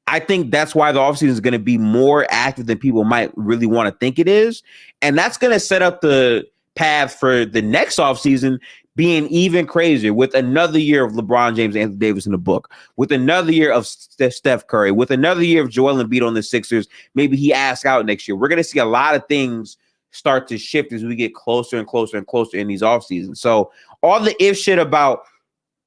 I think that's why the offseason is going to be more active than people might really want to think it is. And that's going to set up the path for the next offseason being even crazier with another year of LeBron James and Anthony Davis in the book, with another year of Steph Curry, with another year of Joel Embiid on the Sixers. Maybe he asks out next year. We're going to see a lot of things start to shift as we get closer and closer and closer in these off seasons. So all the if shit about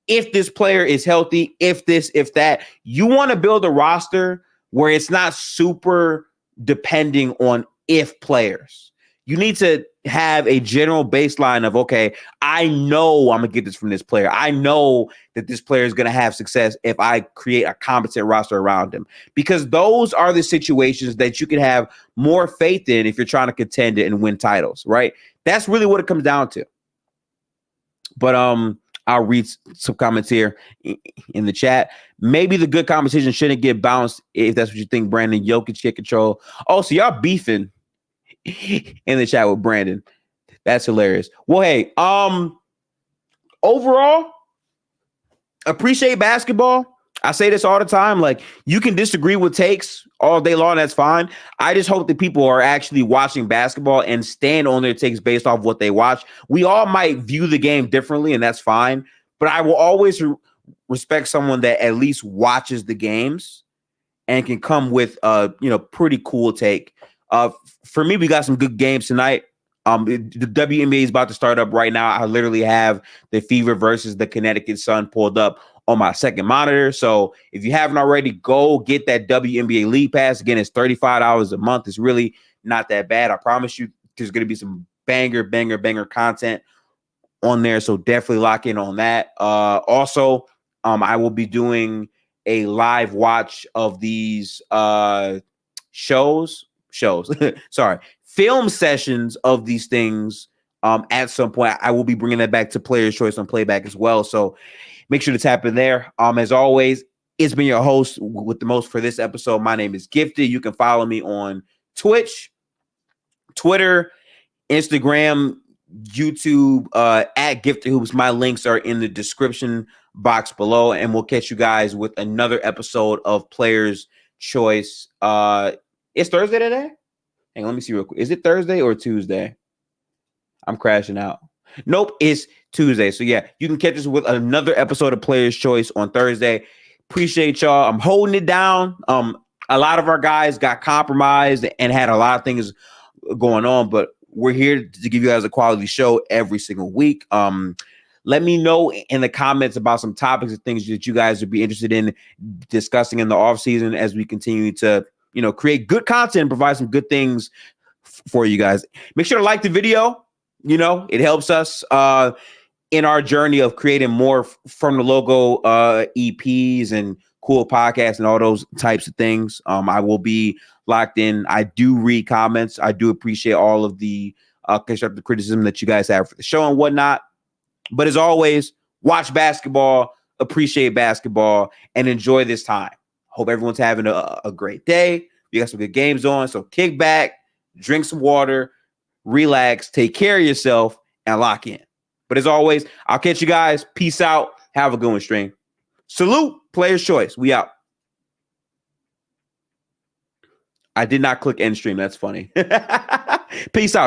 if this player is healthy, if this, if that, you want to build a roster where it's not super depending on if players. You need to have a general baseline of, okay, I know I'm going to get this from this player. I know that this player is going to have success if I create a competent roster around him, because those are the situations that you can have more faith in if you're trying to contend and win titles, right? That's really what it comes down to. But I'll read some comments here in the chat. Maybe the good competition shouldn't get bounced if that's what you think, Brandon. Jokić get control. Oh, so y'all beefing in the chat with Brandon. That's hilarious. Well, hey, overall, appreciate basketball. I say this all the time. Like, you can disagree with takes all day long. That's fine. I just hope that people are actually watching basketball and stand on their takes based off what they watch. We all might view the game differently, and that's fine. But I will always respect someone that at least watches the games and can come with a pretty cool take. For me, we got some good games tonight. The WNBA is about to start up right now. I literally have the Fever versus the Connecticut Sun pulled up on my second monitor. So if you haven't already, go get that WNBA League Pass. Again, it's $35 a month. It's really not that bad. I promise you there's going to be some banger content on there. So definitely lock in on that. Also, I will be doing a live watch of these film sessions of these things at some point. I will be bringing that back to Player's Choice on Playback as well. So make sure to tap in there. As always, it's been your host with the most for this episode. My name is Gifted. You can follow me on Twitch, Twitter, Instagram, YouTube, at Gifted Hoops. My links are in the description box below, and we'll catch you guys with another episode of Player's Choice. It's Thursday today? Hang on, let me see real quick. Is it Thursday or Tuesday? I'm crashing out. Nope, it's Tuesday. So yeah, you can catch us with another episode of Player's Choice on Thursday. Appreciate y'all. I'm holding it down. A lot of our guys got compromised and had a lot of things going on, but we're here to give you guys a quality show every single week. Let me know in the comments about some topics and things that you guys would be interested in discussing in the off season as we continue to, create good content and provide some good things for you guys. Make sure to like the video. It helps us in our journey of creating more from the logo EPs and cool podcasts and all those types of things. I will be locked in. I do read comments. I do appreciate all of the constructive criticism that you guys have for the show and whatnot. But as always, watch basketball, appreciate basketball, and enjoy this time. Hope everyone's having a great day. We got some good games on, so kick back, drink some water, relax, take care of yourself, and lock in. But as always, I'll catch you guys. Peace out. Have a good one, stream. Salute, Player's Choice. We out. I did not click end stream. That's funny. Peace out.